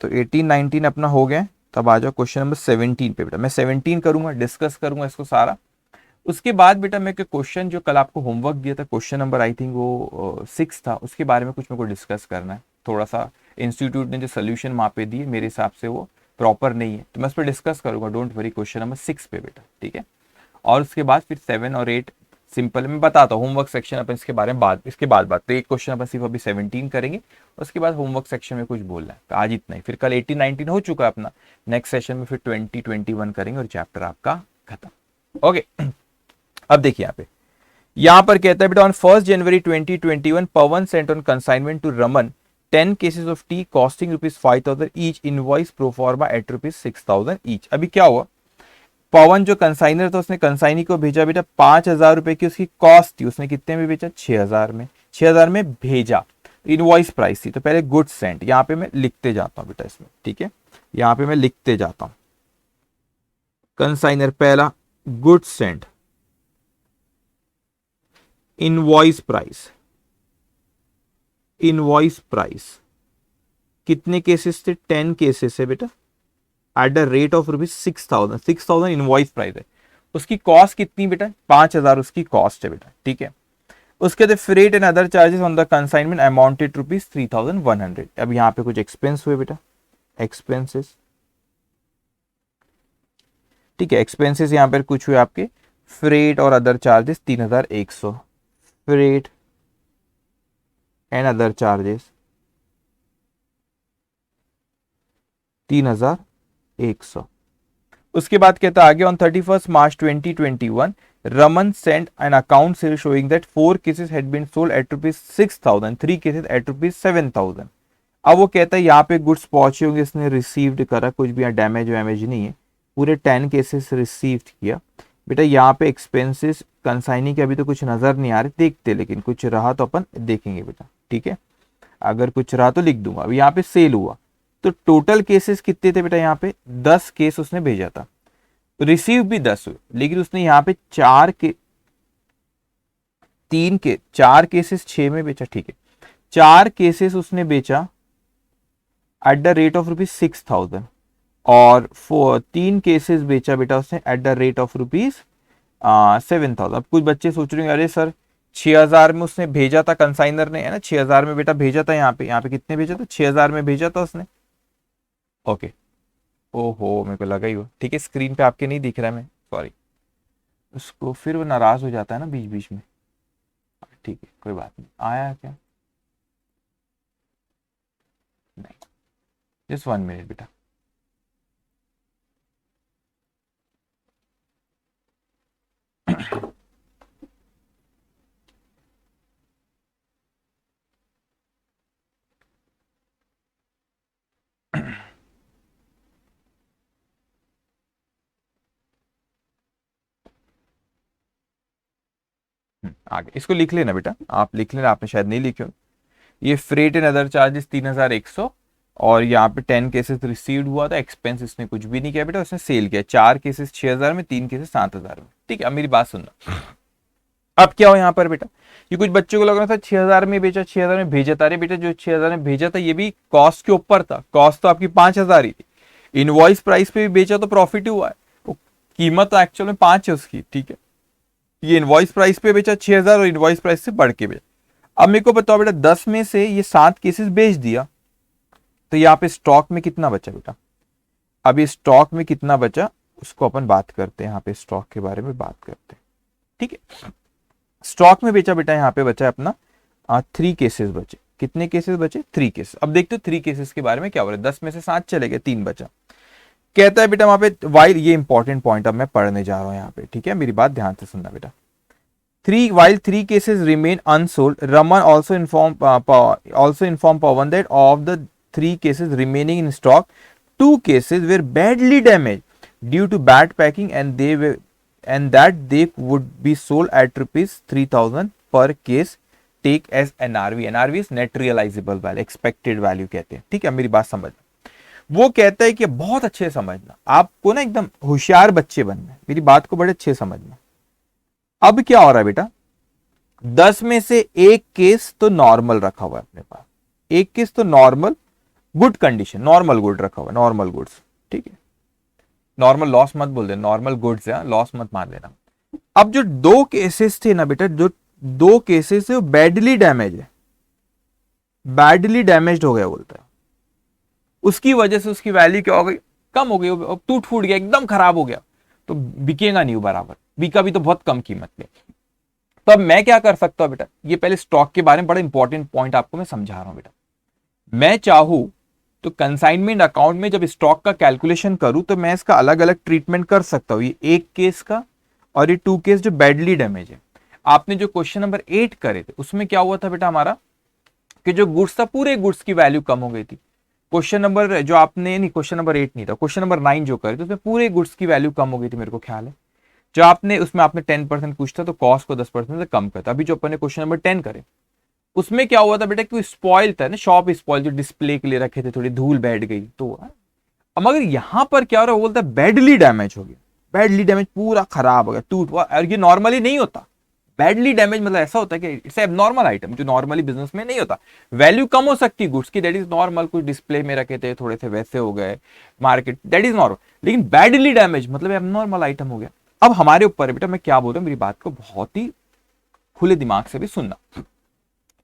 तो 18 19 अपना हो गया। तब आ जाओ क्वेश्चन नंबर 17 पे बेटा, मैं 17 करूंगा, डिस्कस करूंगा इसको सारा। उसके बाद बेटा मैं क्वेश्चन जो कल आपको होमवर्क दिया था, क्वेश्चन नंबर आई थिंक वो 6 था, उसके बारे में कुछ मेरे को डिस्कस करना है थोड़ा सा। इंस्टीट्यूट ने जो सोल्यूशन वहाँ पे दिए मेरे हिसाब से वो प्रॉपर नहीं है, तो मैं उस पर डिस्कस करूंगा, डोंट वरी, क्वेश्चन नंबर 6 पे बेटा, ठीक है। और उसके बाद फिर 7 और 8 सिंपल मैं बताता हूँ, होमवर्क सेक्शन अपन इसके बारे में बाद, इसके बाद बात, तो एक क्वेश्चन अपन सिर्फ अभी 17 करेंगे, उसके बाद होमवर्क सेक्शन में कुछ बोलना है, तो आज इतना ही। फिर कल 18 19 हो चुका है अपना, नेक्स्ट सेशन में फिर 20 21 करेंगे और चैप्टर आपका खत्म। ओके, अब देखिए यहाँ पे, यहां पर कहता है बेटा ऑन 1 जनवरी 2021 Pawan sent on consignment to Raman 10 cases of tea costing ₹5,000 each, invoice proforma at ₹6,000 each. अभी क्या हुआ, पवन जो कंसाइनर था उसने कंसाइनी को भेजा बेटा 5,000 रुपए की उसकी कॉस्ट थी, उसने कितने में बेचा, 6,000 में, 6,000 में भेजा। इनवॉइस प्राइस थी, तो पहले गुड सेंट, यहां पे मैं लिखते जाता हूं बेटा इसमें, ठीक है, यहां पे मैं लिखते जाता हूं। कंसाइनर पहला good sent, invoice price, invoice price कितने केसेस थे, 10 केसेस है बेटा, at the rate of ₹6,000, 6,000 invoice price है। उसकी कॉस्ट कितनी बेटा, 5,000 उसकी कॉस्ट है बेटा, ठीक है। उसके बाद freight and other charges on the consignment amounted ₹3,100। अब यहाँ पे कुछ एक्सपेंस हुए बेटा, एक्सपेंसेस, ठीक है, एक्सपेंसेस यहाँ पर कुछ हुए आपके, फ्रेट और other charges 3,100, freight and other charges 3,100। उसके बाद कहता है आगे on 31 March 2021 Raman sent an account sale showing that 4 cases had been sold at ₹6,000, 3 cases at ₹7,000। अब वो कहता है यहाँ पे गुड्स पहुंचे होंगे, इसने रिसीव्ड करा, कुछ भी यहाँ डैमेज वैमेज नहीं है, पूरे 10 केसेस रिसीव किया बेटा। यहाँ पे एक्सपेंसेस कंसाइनी के अभी तो कुछ नजर नहीं आ रहे, देखते, लेकिन कुछ रहा तो अपन देखेंगे बेटा, ठीक है, अगर कुछ रहा तो लिख दूंगा। अभी यहाँ पे सेल हुआ, तो टोटल केसेस कितने थे बेटा, यहाँ पे 10 केस उसने भेजा था, रिसीव भी 10 हुए, लेकिन उसने यहाँ पे 4 के 3 के 4 केसेस 6 में बेचा, ठीक है, 4 केसेस उसने बेचा एट द रेट ऑफ ₹6,000, और 3 केसेस बेचा बेटा उसने एट द रेट ऑफ ₹7,000। अब कुछ बच्चे सोच रहे हैं अरे सर 6,000 में उसने भेजा था, कंसाइनर ने, है ना, 6,000 में बेटा भेजा था, यहाँ पे कितने भेजा था, 6,000 में भेजा था उसने, ओके। ओहो मेरे को लगा ही हुआ, ठीक है, स्क्रीन पे आपके नहीं दिख रहा है, मैं सॉरी, उसको फिर वो नाराज हो जाता है ना बीच बीच में, ठीक है कोई बात नहीं, आया क्या, नहीं, जस्ट 1 मिनट बेटा। आगे इसको लिख लेना बेटा, आप लिख लेना, आपने शायद नहीं लिखे हो, ये फ्रेट एंड अदर चार्जेस 3100, और यहाँ पे 10 केसेस रिसीव्ड हुआ था, एक्सपेंस इसने कुछ भी नहीं किया बेटा, उसने सेल किया 4 केसेस 6000 में, 3 केसेस 7000 में। ठीक है, अब मेरी बात सुनना। अब क्या हो यहाँ पर बेटा, ये कुछ बच्चों को लग रहा था 6000 में बेचा, 6000 में भेजा था। अरे बेटा जो 6000 में भेजा था ये भी कॉस्ट के ऊपर था, कॉस्ट तो आपकी 5000 ही थी। इनवॉइस प्राइस पे भी बेचा तो प्रॉफिट ही हुआ है, तो कीमत तो एक्चुअल में 5 है उसकी। ठीक है, ये इनवॉइस प्राइस पे बेचा 6000 और इनवॉइस प्राइस से बढ़ के बेचा। अब मेरे को बताओ बेटा 10 में से ये 7 केसेस बेच दिया, तो यहाँ पे स्टॉक में कितना बचा बेटा? अब ये स्टॉक में कितना बचा उसको अपन बात करते हैं, यहाँ पे स्टॉक के बारे में बात करते हैं। ठीक है, स्टॉक में बेचा बेटा, यहाँ पे बचा है अपना 3 केसेस बचे। कितने केसेस बचे? 3 केसेस। अब देखते हो 3 केसेस के बारे में क्या हो रहा है। 10 में से 7 चले गए, 3 बचा। कहता है बेटा वहां पे वाइल, ये इंपॉर्टेंट पॉइंट अब मैं पढ़ने जा रहा हूं यहाँ पे। ठीक है, मेरी बात ध्यान से सुनना बेटा। while 3 cases remain unsold, Raman also informed Pawan that of the 3 cases remaining in stock, 2 cases were badly damaged due to bad packing, and that they would be sold at rupees 3000 per case. Take as NRV. NRV is net realizable value, expected value कहते हैं। ठीक है, मेरी बात समझना। वो कहता है कि बहुत अच्छे समझना, आपको ना एकदम होशियार बच्चे बनना है, मेरी बात को बड़े अच्छे समझना। अब क्या हो रहा है बेटा, 10 में से 1 केस तो नॉर्मल रखा हुआ है अपने पास, 1 केस तो normal good condition, normal good रखा हुआ है, नॉर्मल गुड्स। ठीक है, नॉर्मल लॉस मत बोल दे, नॉर्मल गुड्स है, लॉस मत मान लेना। अब जो 2 केसेस थे ना बेटा, जो 2 केसेस है वो बैडली डैमेज है, बैडली डैमेज हो गया बोलता है। उसकी वजह से उसकी वैल्यू क्या हो गई? कम हो गई, टूट फूट गया, एकदम खराब हो गया, तो बिकेगा नहीं बराबर, बिका भी तो बहुत कम कीमत में। तो अब मैं क्या कर सकता हूं बेटा, ये पहले स्टॉक के बारे में बड़ा इंपॉर्टेंट पॉइंट आपको मैं समझा रहा हूं बेटा। मैं चाहूं तो कंसाइनमेंट अकाउंट में जब स्टॉक का कैलकुलेशन करूं तो मैं इसका अलग अलग ट्रीटमेंट कर सकता हूं, ये 1 केस का और ये 2 केस जो बैडली डैमेज है। आपने जो क्वेश्चन नंबर 8 करे थे उसमें क्या हुआ था बेटा हमारा, कि जो गुड्स था पूरे गुड्स की वैल्यू कम हो गई थी। क्वेश्चन नंबर जो आपने नहीं, क्वेश्चन नंबर 8 नहीं था, क्वेश्चन नंबर 9 जो करे थे उसमें पूरे गुड्स की वैल्यू कम हो गई थी, मेरे को ख्याल है। जो आपने उसमें आपने 10% पूछता तो कॉस्ट को 10% से कम करता। अभी जो अपन ने क्वेश्चन नंबर 10 करे उसमें क्या हुआ था बेटा, कि स्पॉइल था ना, शॉप स्पॉइल, जो डिस्प्ले के लिए रखे थे, थोड़ी धूल बैठ गई तो। अब मगर यहां पर क्या हो रहा है, बोलता है बैडली डैमेज हो गया, बैडली डैमेज पूरा खराब हो गया, टूट हुआ। और ये नॉर्मली नहीं होता, बैडली डैमेज मतलब ऐसा होता है कि इट्स एबनॉर्मल आइटम, जो नॉर्मली बिजनेस में नहीं होता। वैल्यू कम हो सकती है गुड्स की, दैट इज नॉर्मल, कुछ डिस्प्ले में रखे थे थोड़े से वैसे हो गए मार्केट, दैट इज नॉर्मल। लेकिन बैडली डैमेज मतलब एबनॉर्मल आइटम हो गया। अब हमारे ऊपर है बेटा, मैं क्या बोल रहा हूं, मेरी बात को बहुत ही खुले दिमाग से भी सुनना।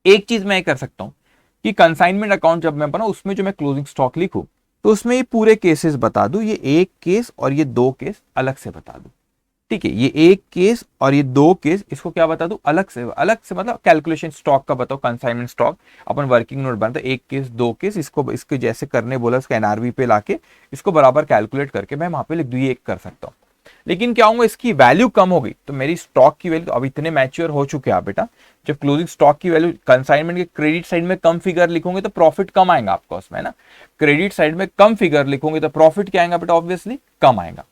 एक चीज मैं कर सकता हूं कि कंसाइनमेंट अकाउंट जब मैं बना उसमें जो मैं क्लोजिंग स्टॉक लिखूं तो उसमें ये पूरे केसेस बता दूं, ये 1 केस और ये 2 केस अलग से बता दूं। ठीक है, ये 1 केस और ये 2 केस, इसको क्या बता दूं, अलग से मतलब कैलकुलेशन स्टॉक का बताओ, कंसाइनमेंट स्टॉक अपन वर्किंग नोट बनता है 1 केस 2 केस, इसको इसके जैसे करने बोला, उसका एनआरवी पे लाके इसको बराबर कैलकुलेट करके मैं वहां पे लिख दूं, ये एक कर सकता हूं। लेकिन क्या होगा, इसकी वैल्यू कम हो गई तो मेरी स्टॉक की वैल्यू अब इतने मैच्योर हो चुके हैं आप बेटा, जब क्लोजिंग स्टॉक की वैल्यू कंसाइनमेंट के क्रेडिट साइड में कम फिगर लिखोगे तो प्रॉफिट कम आएगा आपको उसमें ना, क्रेडिट साइड में कम फिगर लिखोगे तो प्रॉफिट क्या आएगा बेटा, ऑब्वियसली कम आएगा।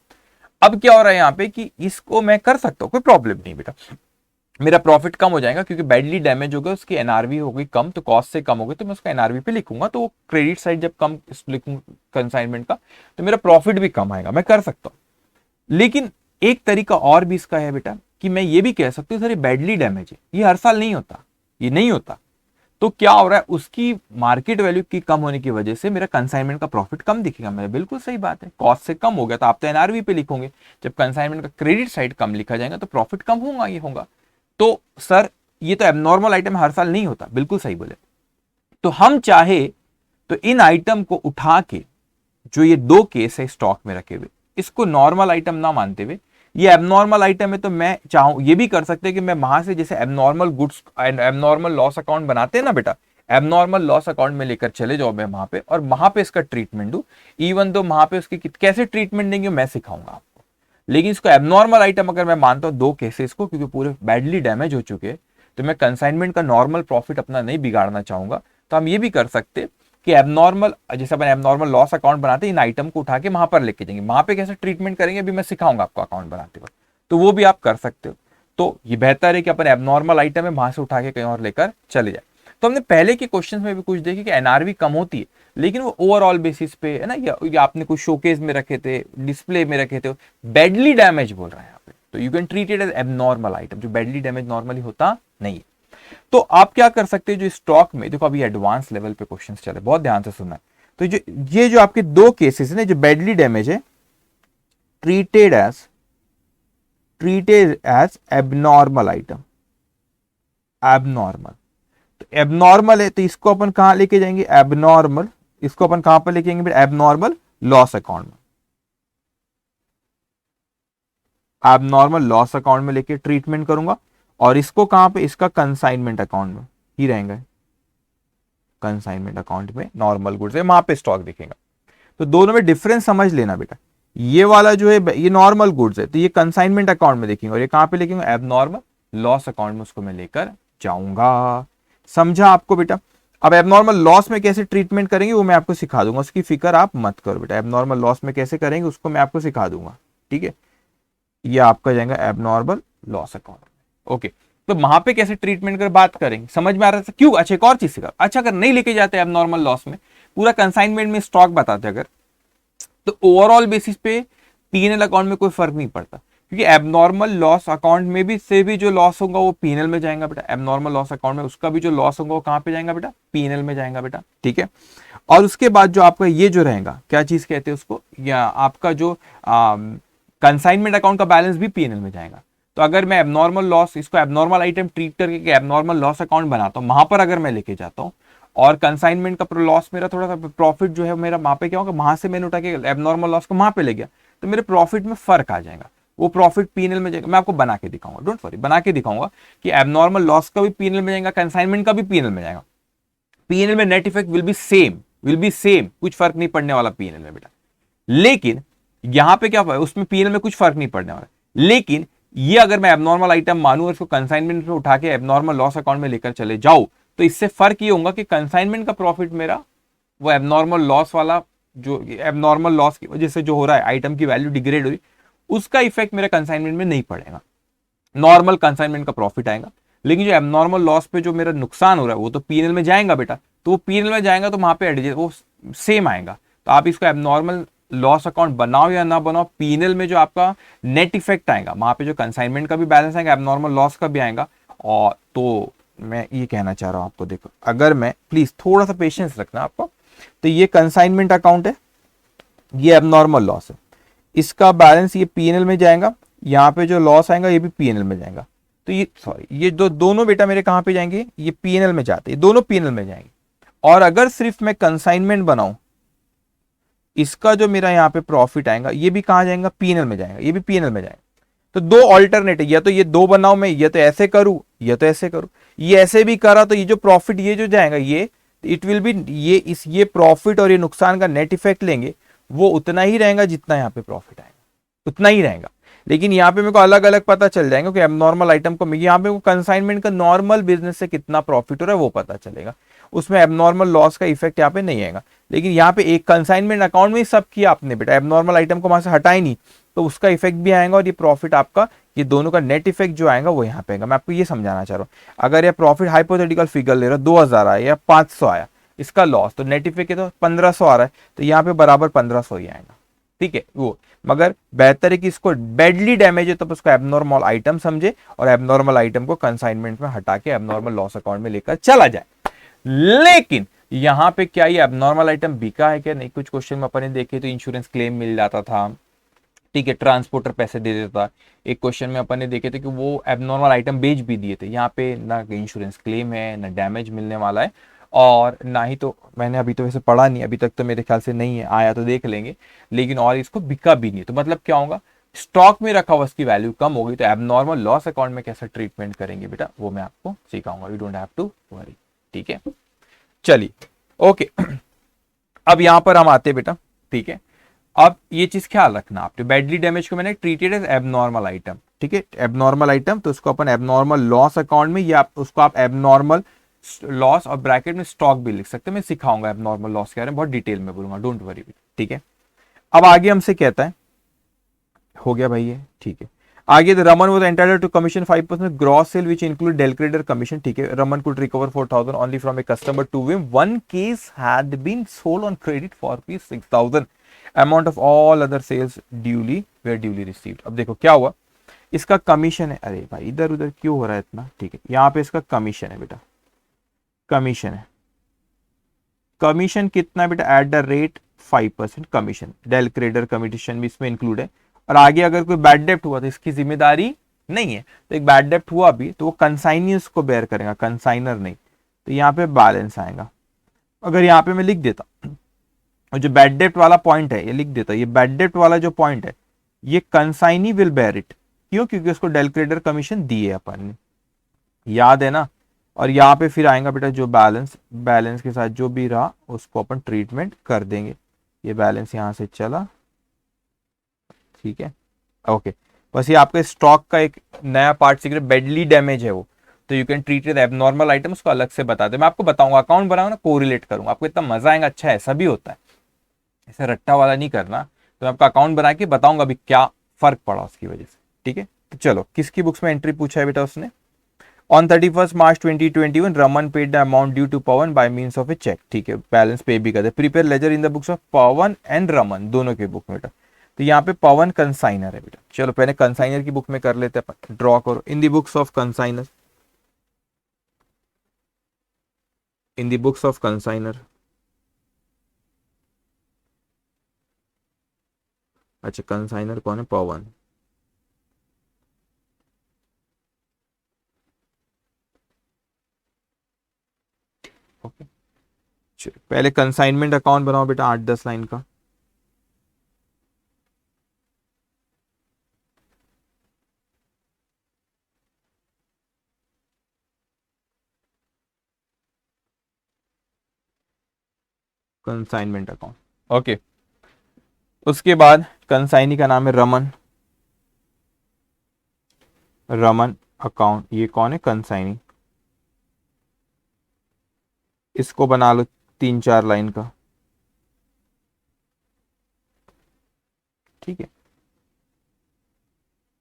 अब क्या हो रहा है यहाँ पे कि इसको मैं कर सकता हूँ, कोई प्रॉब्लम नहीं बेटा, मेरा प्रॉफिट कम हो जाएगा क्योंकि बैडली डैमेज हो गया, उसकी एनआरवी हो गई कम, तो कॉस्ट से कम हो गई तो मैं उसका एनआरवी पे लिखूंगा, तो वो क्रेडिट साइड जब कम लिखूंगा कंसाइनमेंट का तो मेरा प्रॉफिट भी कम आएगा, मैं कर सकता हूँ। लेकिन एक तरीका और भी इसका है बेटा कि मैं ये भी कह सकती हूँ सर ये बैडली डैमेज है, ये हर साल नहीं होता, ये नहीं होता, तो क्या हो रहा है, उसकी मार्केट वैल्यू की कम होने की वजह से मेरा कंसाइनमेंट का प्रॉफिट कम दिखेगा। मेरा बिल्कुल सही बात है, कॉस्ट से कम हो गया तो आप तो एनआरवी पे लिखोगे, जब कंसाइनमेंट का क्रेडिट साइड कम लिखा जाएगा तो प्रॉफिट कम होगा, ये होगा। तो सर ये तो एबनॉर्मल आइटम हर साल नहीं होता, बिल्कुल सही बोले। तो हम चाहे तो इन आइटम को उठा के, जो ये 2 केस है स्टॉक में रखे हुए, इसको नॉर्मल आइटम ना मानते हुए ये एबनॉर्मल आइटम है, तो मैं चाहूं ये भी कर सकते हैं कि मैं वहां से जैसे abnormal goods abnormal loss account बनाते हैं ना बेटा, एबनॉर्मल लॉस अकाउंट में लेकर चले जाओ मैं वहां पे, और वहां पे इसका ट्रीटमेंट दूं, इवन दो वहां पे उसकी कैसे ट्रीटमेंट देंगे मैं सिखाऊंगा आपको। लेकिन इसको एबनॉर्मल आइटम अगर मैं मानता हूं 2 केसेस को, क्योंकि पूरे बैडली डैमेज हो चुके हैं, तो मैं कंसाइनमेंट का नॉर्मल प्रॉफिट अपना नहीं बिगाड़ना चाहूंगा, तो हम ये भी कर सकते कि एबनॉर्मल, जैसे अपन एबनॉर्मल लॉस अकाउंट बनाते हैं, इन आइटम को उठा के वहां पर लेके जाएंगे, वहां पे कैसे ट्रीटमेंट करेंगे अभी मैं सिखाऊंगा आपको अकाउंट बनाते वक्त, तो वो भी आप कर सकते हो। तो ये बेहतर है कि अपन एबनॉर्मल आइटम है वहां से उठा के कहीं और लेकर चले जाए। तो हमने पहले के क्वेश्चन में भी कुछ देखे कि एनआरवी कम होती है, लेकिन वो ओवरऑल बेसिस पे है ना, या आपने कुछ शोकेस में रखे थे, डिस्प्ले में रखे थे, बेडली डैमेज बोल रहा है यहाँ पे, तो you can treat it as abnormal item, जो बेडली डैमेज नॉर्मली होता नहीं है। तो आप क्या कर सकते हैं, जो स्टॉक में देखो अभी एडवांस लेवल पे क्वेश्चन चले, बहुत ध्यान से सुनना है। तो ये जो आपके दो केसेस है ना, जो बेडली डैमेज है, treated as abnormal item, abnormal. तो एबनॉर्मल है तो इसको अपन कहां लेके जाएंगे, एबनॉर्मल, इसको अपन कहां पर लेके जाएंगे, एबनॉर्मल लॉस अकाउंट में, एबनॉर्मल लॉस अकाउंट में लेके ट्रीटमेंट करूंगा। और इसको कहां पे, इसका कंसाइनमेंट अकाउंट में ही रहेंगे, कंसाइनमेंट अकाउंट में नॉर्मल गुड्स है, वहां पे स्टॉक दिखेगा। तो दोनों में डिफरेंस समझ लेना बेटा, ये वाला जो है ये नॉर्मल गुड्स है, तो ये कंसाइनमेंट अकाउंट में देखेंगे, और ये कहां पे लिखेंगे, एबनॉर्मल लॉस अकाउंट में उसको मैं लेकर जाऊंगा। समझा आपको बेटा। अब एबनॉर्मल लॉस में कैसे ट्रीटमेंट करेंगे वो मैं आपको सिखा दूंगा, उसकी फिक्र आप मत करो बेटा। एबनॉर्मल लॉस में कैसे करेंगे उसको मैं आपको सिखा दूंगा, ठीक है। ये आपका जाएगा एबनॉर्मल लॉस अकाउंट, ओके। तो वहां पे कैसे ट्रीटमेंट कर बात करेंगे, समझ में आ रहा था क्यों। अच्छा एक और चीज सिखा, अच्छा अगर नहीं लेके जाते एबनॉर्मल लॉस में, पूरा कंसाइनमेंट में स्टॉक बताते अगर, तो ओवरऑल बेसिस पे पीएनएल अकाउंट में कोई फर्क नहीं पड़ता, क्योंकि एबनॉर्मल लॉस अकाउंट में भी से भी जो लॉस होगा वो पीएनएल में जाएगा बेटा। एबनॉर्मल लॉस अकाउंट में उसका भी जो लॉस होगा वो कहां पे जाएगा बेटा, पीएनएल में जाएगा बेटा, ठीक है। और उसके बाद जो आपका ये जो रहेगा, क्या चीज कहते हैं उसको, या आपका जो कंसाइनमेंट अकाउंट का बैलेंस भी पीएनएल में जाएगा। तो अगर मैं एबनॉर्मल लॉस, इसको एबनॉर्मल आइटम ट्रीट करके एबनॉर्मल लॉस अकाउंट बनाता हूं, वहां पर अगर मैं लेके जाता हूं, और कंसाइनमेंट का लॉस मेरा थोड़ा सा प्रॉफिट जो है मेरा वहां पे क्या होगा, वहां से मैंने उठा के एबनॉर्मल लॉस को वहां पे ले गया, तो मेरे प्रॉफिट में फर्क आ जाएगा, वो प्रॉफिट पीएनएल में जाएगा। मैं आपको बना के दिखाऊंगा, डोंट वरी, बना के दिखाऊंगा कि एबनॉर्मल लॉस का भी पीएनएल में जाएगा, कंसाइनमेंट का भी पीएनएल में जाएगा। पीएनएल में net effect will be same, कुछ फर्क नहीं पड़ने वाला पीएनएल में बेटा। लेकिन यहां पे क्या हुआ है, उसमें पीएनएल में कुछ फर्क नहीं पड़ने वाला, लेकिन ये अगर मैं एबनॉर्मल आइटम मानूं और इसको कंसाइनमेंट में उठा के एबनॉर्मल लॉस अकाउंट में लेकर चले जाऊं, तो इससे फर्क ये होगा कि कंसाइनमेंट का प्रॉफिट मेरा वो एबनॉर्मल लॉस वाला, जो एबनॉर्मल लॉस की वजह से जो हो रहा है, आइटम की वैल्यू डिग्रेड हो रही, उसका इफेक्ट मेरे कंसाइनमेंट में नहीं पड़ेगा, नॉर्मल कंसाइनमेंट का प्रॉफिट आएगा। लेकिन जो एबनॉर्मल लॉस पे जो मेरा नुकसान हो रहा है वो तो पीएनएल में जाएगा बेटा, तो वो पीएनएल में जाएगा तो वहां पे एडजस्ट वो सेम आएगा। तो आप इसको एबनॉर्मल लॉस अकाउंट बनाओ या ना बनाओ, पीएनएल में जो आपका नेट इफेक्ट आएगा, वहां पे जो कंसाइनमेंट का भी बैलेंस आएगा, एबनॉर्मल लॉस का भी आएगा। और तो मैं ये कहना चाह रहा हूं आपको, देखो अगर मैं, प्लीज थोड़ा सा पेशेंस रखना आपको, तो ये कंसाइनमेंट अकाउंट है, ये एबनॉर्मल लॉस है, इसका बैलेंस ये पीएनएल में जाएगा, यहाँ पे जो लॉस आएगा ये भी पीएनएल में जाएगा। तो ये सॉरी, ये दोनों बेटा मेरे कहां पे जाएंगे, ये पीएनएल में जाते हैं, दोनों पीएनएल में जाएंगे। और अगर सिर्फ मैं कंसाइनमेंट बनाऊं, इसका जो मेरा यहाँ पे प्रॉफिट आएगा ये भी कहां जाएगा, पीएनएल में जाएगा, ये भी पीएनएल में जाएगा। तो दो ऑल्टरनेटिव, या तो ये दो बनाओ मैं, या तो ऐसे करूं या तो ऐसे करूं। ये ऐसे भी करा तो ये जो प्रॉफिट ये जो जाएगा, ये इट विल बी, ये प्रॉफिट और ये नुकसान का नेट इफेक्ट लेंगे, वो उतना ही रहेगा जितना यहाँ पे प्रॉफिट आएगा, उतना ही रहेगा। लेकिन यहाँ पे मेरे को अलग अलग पता चल जाएगा कि एबनॉर्मल आइटम को यहाँ पे कंसाइनमेंट का नॉर्मल बिजनेस से कितना प्रॉफिट हो रहा है वो पता चलेगा, उसमें एबनॉर्मल लॉस का इफेक्ट यहाँ पे नहीं आएगा। लेकिन यहाँ पे एक कंसाइनमेंट अकाउंट में सब किया आपने बेटा, एबनॉर्मल आइटम को वहां से हटाए नहीं, तो उसका इफेक्ट भी आएगा, और ये प्रॉफिट आपका, ये दोनों का नेट इफेक्ट जो आएगा वो यहाँ पे आएगा। मैं आपको ये समझाना चाह रहा हूँ, अगर ये प्रॉफिट हाइपोथेटिकल फिगर ले रहा है 2000 आया या 500 आया इसका लॉस, तो नेट इफेक्ट तो 1500 आ रहा है, तो यहाँ पे बराबर 1500 ही आएगा, ठीक है वो। मगर बेहतर है कि इसको बेडली डैमेज है तो उसको एबनॉर्मल आइटम समझे, और एबनॉर्मल आइटम को कंसाइनमेंट में हटा के एबनॉर्मल लॉस अकाउंट में लेकर चला जाए। लेकिन यहां पे क्या ये एबनॉर्मल आइटम बिका है क्या, नहीं। कुछ क्वेश्चन में अपन ने देखे तो इंश्योरेंस क्लेम मिल जाता था, ठीक है, ट्रांसपोर्टर पैसे दे देता। एक क्वेश्चन में अपन ने देखे थे कि वो एबनॉर्मल आइटम बेच भी दिए थे। यहाँ पे ना इंश्योरेंस क्लेम है, ना डैमेज मिलने वाला है, और ना ही, तो मैंने अभी तो वैसे पढ़ा नहीं, अभी तक तो मेरे ख्याल से नहीं है, आया तो देख लेंगे, लेकिन और इसको बिका भी नहीं। तो मतलब क्या होगा, स्टॉक में रखा हुआ उसकी वैल्यू कम होगी। तो एबनॉर्मल लॉस अकाउंट में कैसा ट्रीटमेंट करेंगे बेटा, वो मैं आपको सिखाऊंगा, you don't have to worry, ठीक है। चलिए ओके, अब यहां पर हम आते बेटा, ठीक है। अब ये चीज ख्याल रखना आपने, बैडली डैमेज को मैंने ट्रीटेड एज एबनॉर्मल आइटम, ठीक है, एबनॉर्मल आइटम, तो उसको अपन एबनॉर्मल लॉस अकाउंट में, या उसको आप एबनॉर्मल लॉस और ब्रैकेट में स्टॉक भी लिख सकते हैं। मैं सिखाऊंगा एबनॉर्मल लॉस के बारे में, बहुत डिटेल में बोलूंगा, डोंट वरी, ठीक है। अब आगे हमसे कहता है, हो गया भाई ये, ठीक है। आगे Raman was entitled to commission 5% gross sale which include del creditor commission, ठीक है। Raman could recover 4,000 only from a customer to whom one case had been sold on credit for rupees 6,000 amount of all other sales duly were duly received. अब देखो क्या हुआ, इसका commission है, अरे भाई इधर उधर क्यों हो रहा है इतना, ठीक है। यहाँ पे इसका कमीशन है बेटा, कमीशन है, कमीशन कितना बेटा at the rate 5% commission, del creditor commission भी इसमें इंक्लूड है। और आगे अगर कोई बैड डेप्ट हुआ तो इसकी जिम्मेदारी नहीं है, तो एक बैड डेप्ट हुआ भी तो वो कंसाइनी उसको बेयर करेगा, कंसाइनर नहीं। तो यहाँ पे बैलेंस आएगा। अगर यहाँ पे मैं लिख देता, और जो बैड डेप्ट वाला पॉइंट है ये लिख देता, ये बैड डेप्ट वाला जो पॉइंट है ये कंसाइनी विल बेयर इट, क्यों, क्योंकि उसको डेल क्रेडिटर कमीशन दिए अपन ने, याद है ना। और यहाँ पे फिर आएगा बेटा जो बैलेंस, बैलेंस के साथ जो भी रहा उसको अपन ट्रीटमेंट कर देंगे। ये बैलेंस यहाँ से चला, ठीक है, ओके। बस ये आपके स्टॉक का एक नया पार्ट सीख रहे, बेडली डैमेज है वो, तो you can treat with abnormal item, उसको अलग से बता दे, मैं आपको बताऊंगा, अकाउंट बनाऊंगा ना, कोरिलेट करूंगा, आपको इतना मजा आएगा। अच्छा ऐसा भी होता है, ऐसे रट्टा वाला नहीं करना, तो मैं आपका अकाउंट बना के बताऊंगा अभी क्या फर्क पड़ा उसकी वजह से, ठीक है। तो चलो किसकी बुक्स में एंट्री पूछा है बेटा उसने, on 31st March 2021 Raman paid the amount due to Pavan by means of a cheque, ठीक है, बैलेंस पे भी कर दे, prepare ledger in the books of Pavan and Raman, दोनों के बुक में बेटा। तो यहाँ पे पवन कंसाइनर है बेटा, चलो पहले कंसाइनर की बुक में कर लेते हैं, ड्रॉ करो in the books of consignor, in the books of consignor. अच्छा कंसाइनर कौन है, पवन, ओके। पहले कंसाइनमेंट अकाउंट बनाओ बेटा 8-10 लाइन का, कंसाइनमेंट अकाउंट, ओके। उसके बाद कंसाइनी का नाम है रमन, रमन अकाउंट, ये कौन है, कंसाइनी, इसको बना लो 3-4 लाइन का, ठीक है,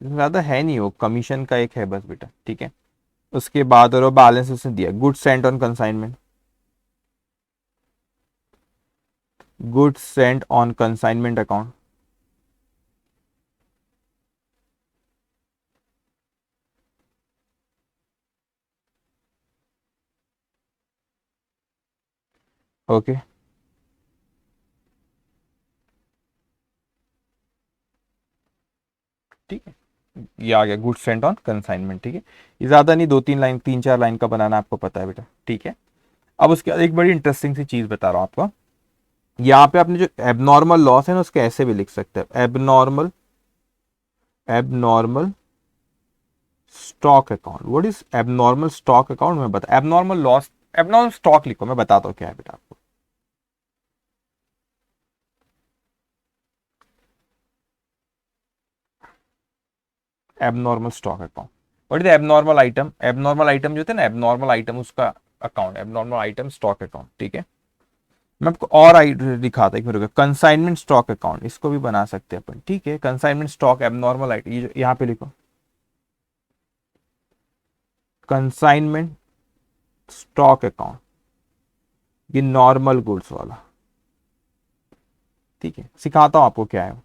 ज्यादा है नहीं, वो कमीशन का एक है बस बेटा, ठीक है। उसके बाद और बैलेंस उसने दिया, good Saint on consignment, good Saint on consignment account, okay, ठीक है, ये आ गया गुड सेंट ऑन कंसाइनमेंट, ठीक है। ये ज्यादा नहीं, 2-3 लाइन, 3-4 लाइन का बनाना आपको पता है बेटा, ठीक है। अब उसके बाद एक बड़ी इंटरेस्टिंग सी चीज बता रहा हूं आपको, यहाँ पे आपने जो एबनॉर्मल लॉस है ना उसके ऐसे भी लिख सकते हैं, abnormal, abnormal stock account, what is abnormal stock account, मैं बता, एबनॉर्मल लॉस, एबनॉर्मल स्टॉक लिखो, मैं बताता हूँ क्या है बेटा आपको। Abnormal stock account, what is abnormal item, abnormal item जो थे ना, एबनॉर्मल आइटम उसका account, abnormal item stock account, ठीक है। मैं आपको और दिखाता एक मिनट, कंसाइनमेंट स्टॉक अकाउंट, इसको भी बना सकते हैं अपन, ठीक है। कंसाइनमेंट स्टॉक एबनॉर्मल आइटम, ये यहाँ पे लिखो कंसाइनमेंट स्टॉक अकाउंट, ये नॉर्मल गुड्स वाला, ठीक है, सिखाता हूं आपको क्या है,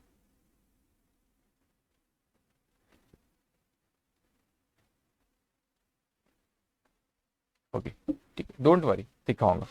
ओके, ठीक है, डोंट वरी, सिखाऊंगा।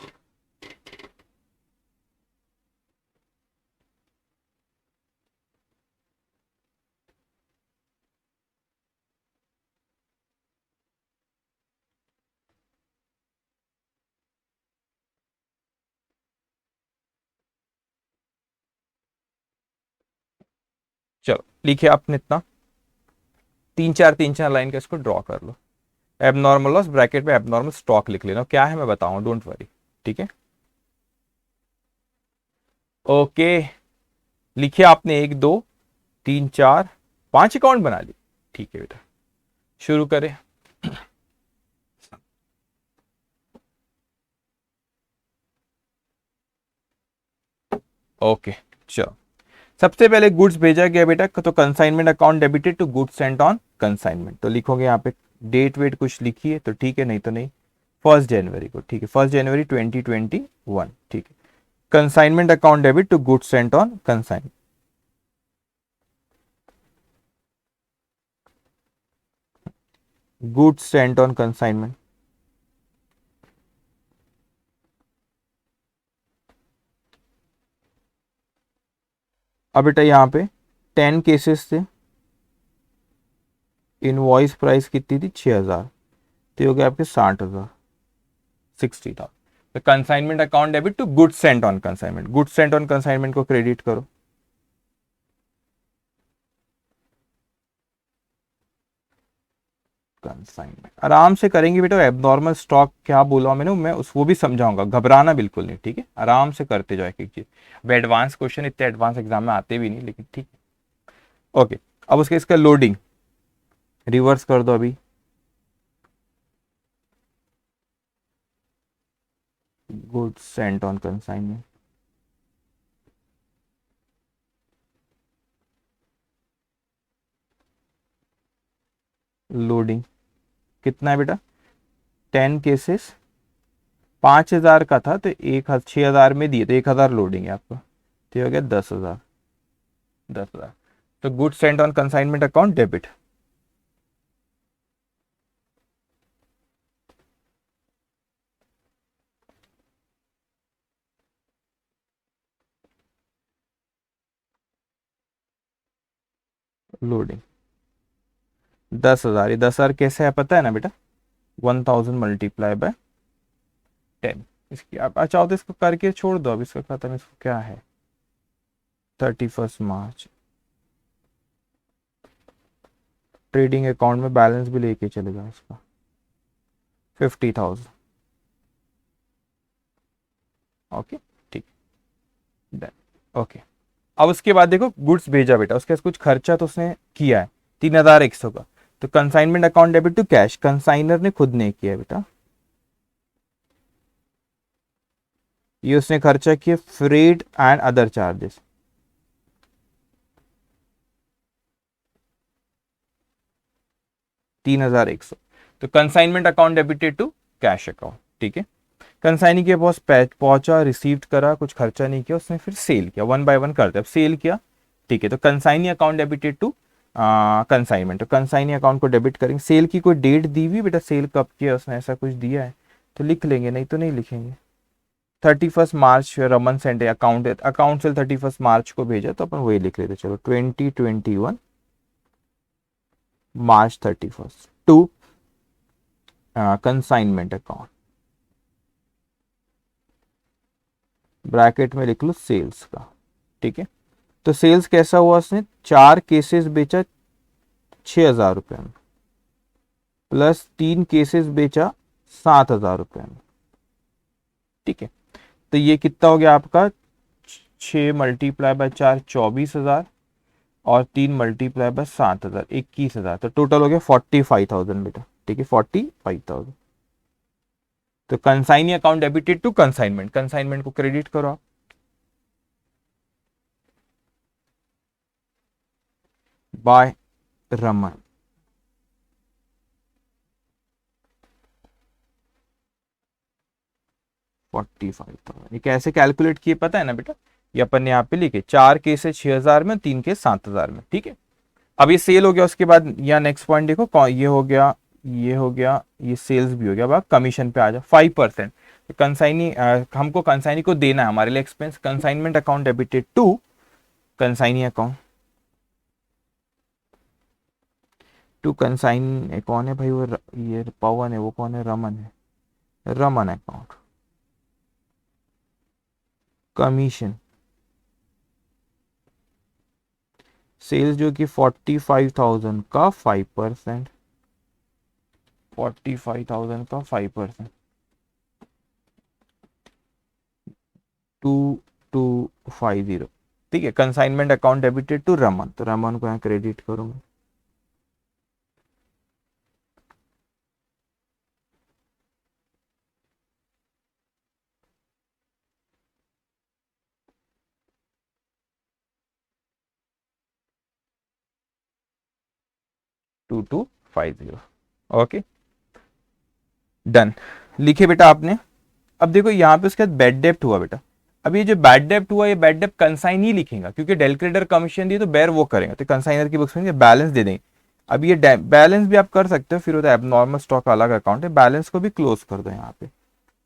चलो लिखिए आपने इतना, 3-4 लाइन का इसको ड्रॉ कर लो, एबनॉर्मल लॉस ब्रैकेट में एबनॉर्मल स्टॉक लिख लेना, क्या है मैं बताऊंगा, डोंट वरी, ठीक है, ओके। लिखिए आपने 1, 2, 3, 4, 5 अकाउंट बना लिए, ठीक है बेटा, शुरू करें। ओके, चलो सबसे पहले गुड्स भेजा गया बेटा, तो consignment account debited to goods sent on consignment, तो लिखोगे यहाँ पे डेट वेट कुछ लिखिए तो ठीक है, नहीं तो नहीं। 1 जनवरी को, ठीक है, 1 जनवरी 2021, ठीक है। Consignment account debit to goods sent on consign, goods sent on consignment. अब बेटा यहाँ पे 10 केसेस थे, इनवॉइस प्राइस कितनी थी 6,000, तो ये हो गया आपके 60,000, 60,000। Consignment account debit to goods sent on consignment, goods sent on consignment को क्रेडिट करो। कंसाइनमेंट आराम से करेंगे बेटा, एबनॉर्मल स्टॉक क्या बोला मैंने, मैं उस वो भी समझाऊंगा, घबराना बिल्कुल नहीं, ठीक है, आराम से करते जाओ एक एक चीज। अब एडवांस क्वेश्चन इतने एडवांस एग्जाम में आते भी नहीं, लेकिन ठीक है, ओके। अब उसके इसका लोडिंग रिवर्स कर दो अभी, goods sent on consignment, loading कितना है बेटा, 10 केसेस, 5,000 का था तो 6,000 में दिए तो 1,000 लोडिंग है आपका, तो ये हो गया 10,000, 10,000। तो goods sent on consignment account debit, loading 10,000, ये 10,000 कैसे है पता है ना बेटा, 1,000 मल्टीप्लाई बाय 10। इसकी आप चाहो तो इसको करके छोड़ दो, अब इसका खत्म, इसको क्या है 31 मार्च, ट्रेडिंग अकाउंट में बैलेंस भी लेके चलेगा इसका 50,000, ओके, ठीक, डन, ओके। अब उसके बाद देखो गुड्स भेजा बेटा, उसके पास कुछ खर्चा तो उसने किया है 3,100 का, तो consignment account debit to cash, consignor ने खुद नहीं किया बेटा, ये उसने खर्चा किया फ्रेट एंड अदर चार्जेस, 3,100, तो consignment account debited to cash account, ठीक है। कंसाइनी के पास पहुंचा, रिसीव्ड करा, कुछ खर्चा नहीं किया उसने, फिर सेल किया, वन बाय वन करते, अब सेल किया, ठीक है, तो consignee account debited to consignment, तो कंसाइनी अकाउंट को डेबिट करेंगे। सेल की कोई डेट दी हुई बेटा, सेल कब किया उसने, ऐसा कुछ दिया है तो लिख लेंगे, नहीं तो नहीं लिखेंगे। 31 मार्च रमन सेंड अकाउंट, अकाउंट से 31 मार्च को भेजा, तो अपन वही लिख लेते, चलो 2021 मार्च 31 टू कंसाइनमेंट अकाउंट, ब्रैकेट में लिख लो सेल्स का, ठीक है। तो सेल्स कैसा हुआ, उसने 4 केसेस बेचा 6,000 रुपये में, प्लस 3 केसेस बेचा 7,000 रुपये में, ठीक है। तो ये कितना हो गया आपका, 6 × 4 24,000, और 3 × 7 21,000, तो टोटल हो गया 45,000 बेटा, ठीक है, 45,000। तो consignee account debited to consignment, consignment को क्रेडिट करो आप, बाय रमन, 45,000। ये कैसे कैलकुलेट किए पता है ना बेटा, ये अपन ने यहाँ पे लिखे 4 केस 6,000 में, 3 केस 7,000 में, ठीक है। अब ये सेल हो गया, उसके बाद या नेक्स्ट पॉइंट देखो, ये हो गया, ये हो गया, ये सेल्स भी हो गया, अब कमीशन पे आ जाओ 5%, तो कंसाइनी हमको कंसाइनी को देना है, हमारे लिए expense, consignment account debited to consignee account, to consign कौन है भाई, वो ये पवन है, वो कौन है, रमन है, रमन अकाउंट, कमीशन सेल्स जो कि 45,000 का 5%, 45,000 का 5%, 2250, ठीक है। Consignment account debited to Raman, तो रमन को यहाँ क्रेडिट करूंगा, 2250। ओके डन, लिखे बेटा आपने। अब देखो यहाँ पे उसके बाद बैड डेप्ट हुआ बेटा। अब ये जो बैड डेप्ट हुआ, ये बैड डेप्ट कंसाइन ही लिखेगा क्योंकि डेल क्रेडिटर कमीशन दी तो बेयर वो करेंगे, तो कंसाइनर की बुक्स में बैलेंस दे देंगे। अब ये बैलेंस भी आप कर सकते हो, फिर होता है एबनॉर्मल स्टॉक अलग अकाउंट है, बैलेंस को भी क्लोज कर दो यहाँ पे।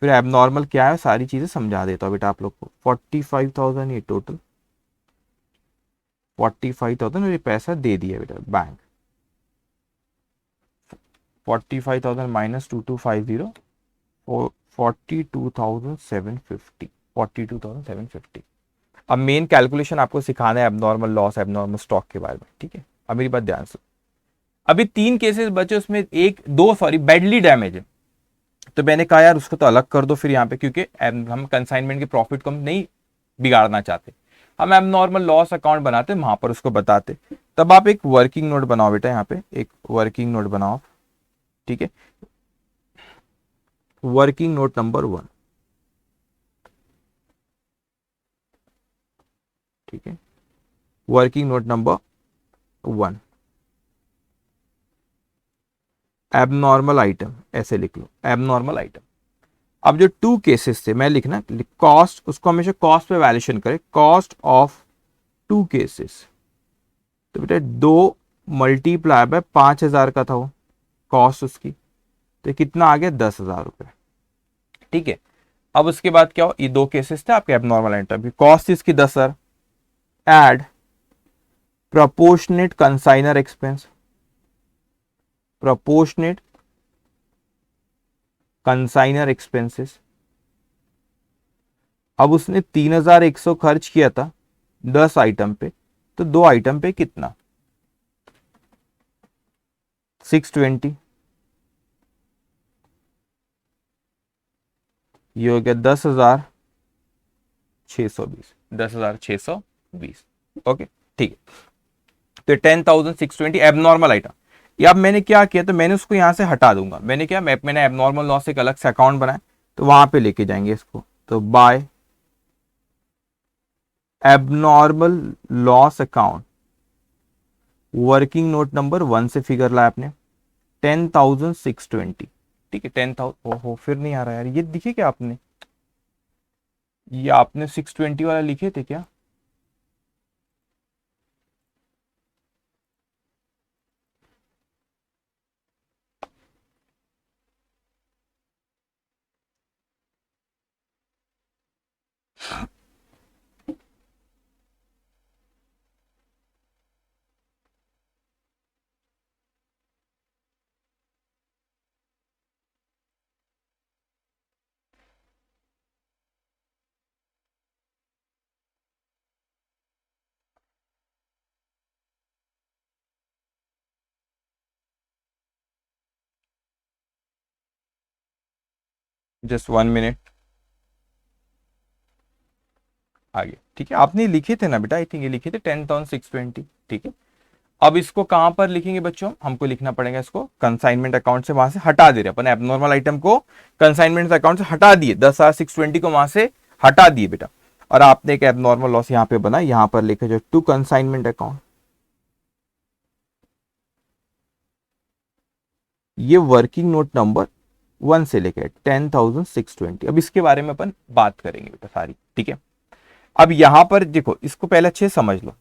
फिर एबनॉर्मल क्या है सारी चीजें समझा देता हूँ बेटा आप लोग को। 45,000 ये टोटल 45,000 और ये पैसा दे दिया बेटा बैंक। 45,000 माइनस 2250 42,750 42,750। अब मेन कैलकुलेशन आपको सिखाना है एबनॉर्मल लॉस एबनॉर्मल स्टॉक के बारे में, ठीक है। अब मेरी बात ध्यान से, अभी 3 केसेस बचे, उसमें दो बैडली डैमेज है, तो मैंने कहा यार उसको तो अलग कर दो फिर यहाँ पे, क्योंकि हम कंसाइनमेंट के प्रॉफिट को हम नहीं बिगाड़ना चाहते, हम एबनॉर्मल लॉस अकाउंट बनाते वहां पर उसको बताते। तब आप एक वर्किंग नोट बनाओ बेटा, यहाँ पे एक वर्किंग नोट बनाओ, ठीक है। वर्किंग नोट नंबर 1, ठीक है। Working note number 1, abnormal item, ऐसे लिख लो एबनॉर्मल आइटम। अब जो 2 केसेस थे, मैं लिखना कॉस्ट, उसको हमेशा कॉस्ट पे वैल्यूएशन करें, कॉस्ट ऑफ 2 केसेस। तो बेटा 2 मल्टीप्लाई बाय 5,000 का था वो कॉस्ट उसकी, तो कितना आ गया 10,000 रुपए, ठीक है। अब उसके बाद क्या हो, ये 2 केसेस थे आपके एबनॉर्मल आइटम की, कॉस्ट इसकी 10,000, add proportionate consignor expense, proportionate consignor expenses. अब उसने 3,100 खर्च किया था 10 आइटम पे, तो 2 आइटम पे कितना 620, ये हो गया 10,620, 10,620। ओके ठीक है, तो 10,620 एबनॉर्मल आइटम। अब मैंने क्या किया, तो मैंने उसको यहां से हटा दूंगा। मैंने एबनॉर्मल लॉस एक अलग से अकाउंट बनाया, तो वहां पे लेके जाएंगे इसको, तो by abnormal loss account, working note number 1 से फिगर लाया आपने 10,620, ठीक है। 10,000, ओहो फिर नहीं आ रहा यार, ये दिखे क्या आपने, ये आपने 620 वाला लिखे थे क्या? जस्ट 1 मिनट, आगे ठीक है। आपने लिखे थे ना बेटा, आई थिंक ये लिखे थे 10,620, ठीक है। अब इसको कहां पर लिखेंगे बच्चों, हमको लिखना पड़ेगा इसको कंसाइनमेंट अकाउंट से, वहां से हटा दे रहे अपन एबनॉर्मल आइटम को, कंसाइनमेंट अकाउंट से हटा दिए, 10,620 को वहां से हटा दिए बेटा। और आपने एक एबनॉर्मल लॉस यहाँ पे बना, यहां पर लिखे जो टू कंसाइनमेंट अकाउंट, ये वर्किंग नोट नंबर 1 से लेकर 10,620। अब इसके बारे में अपन बात करेंगे बेटा सारी, ठीक है। अब यहां पर देखो, इसको पहले अच्छे समझ लो।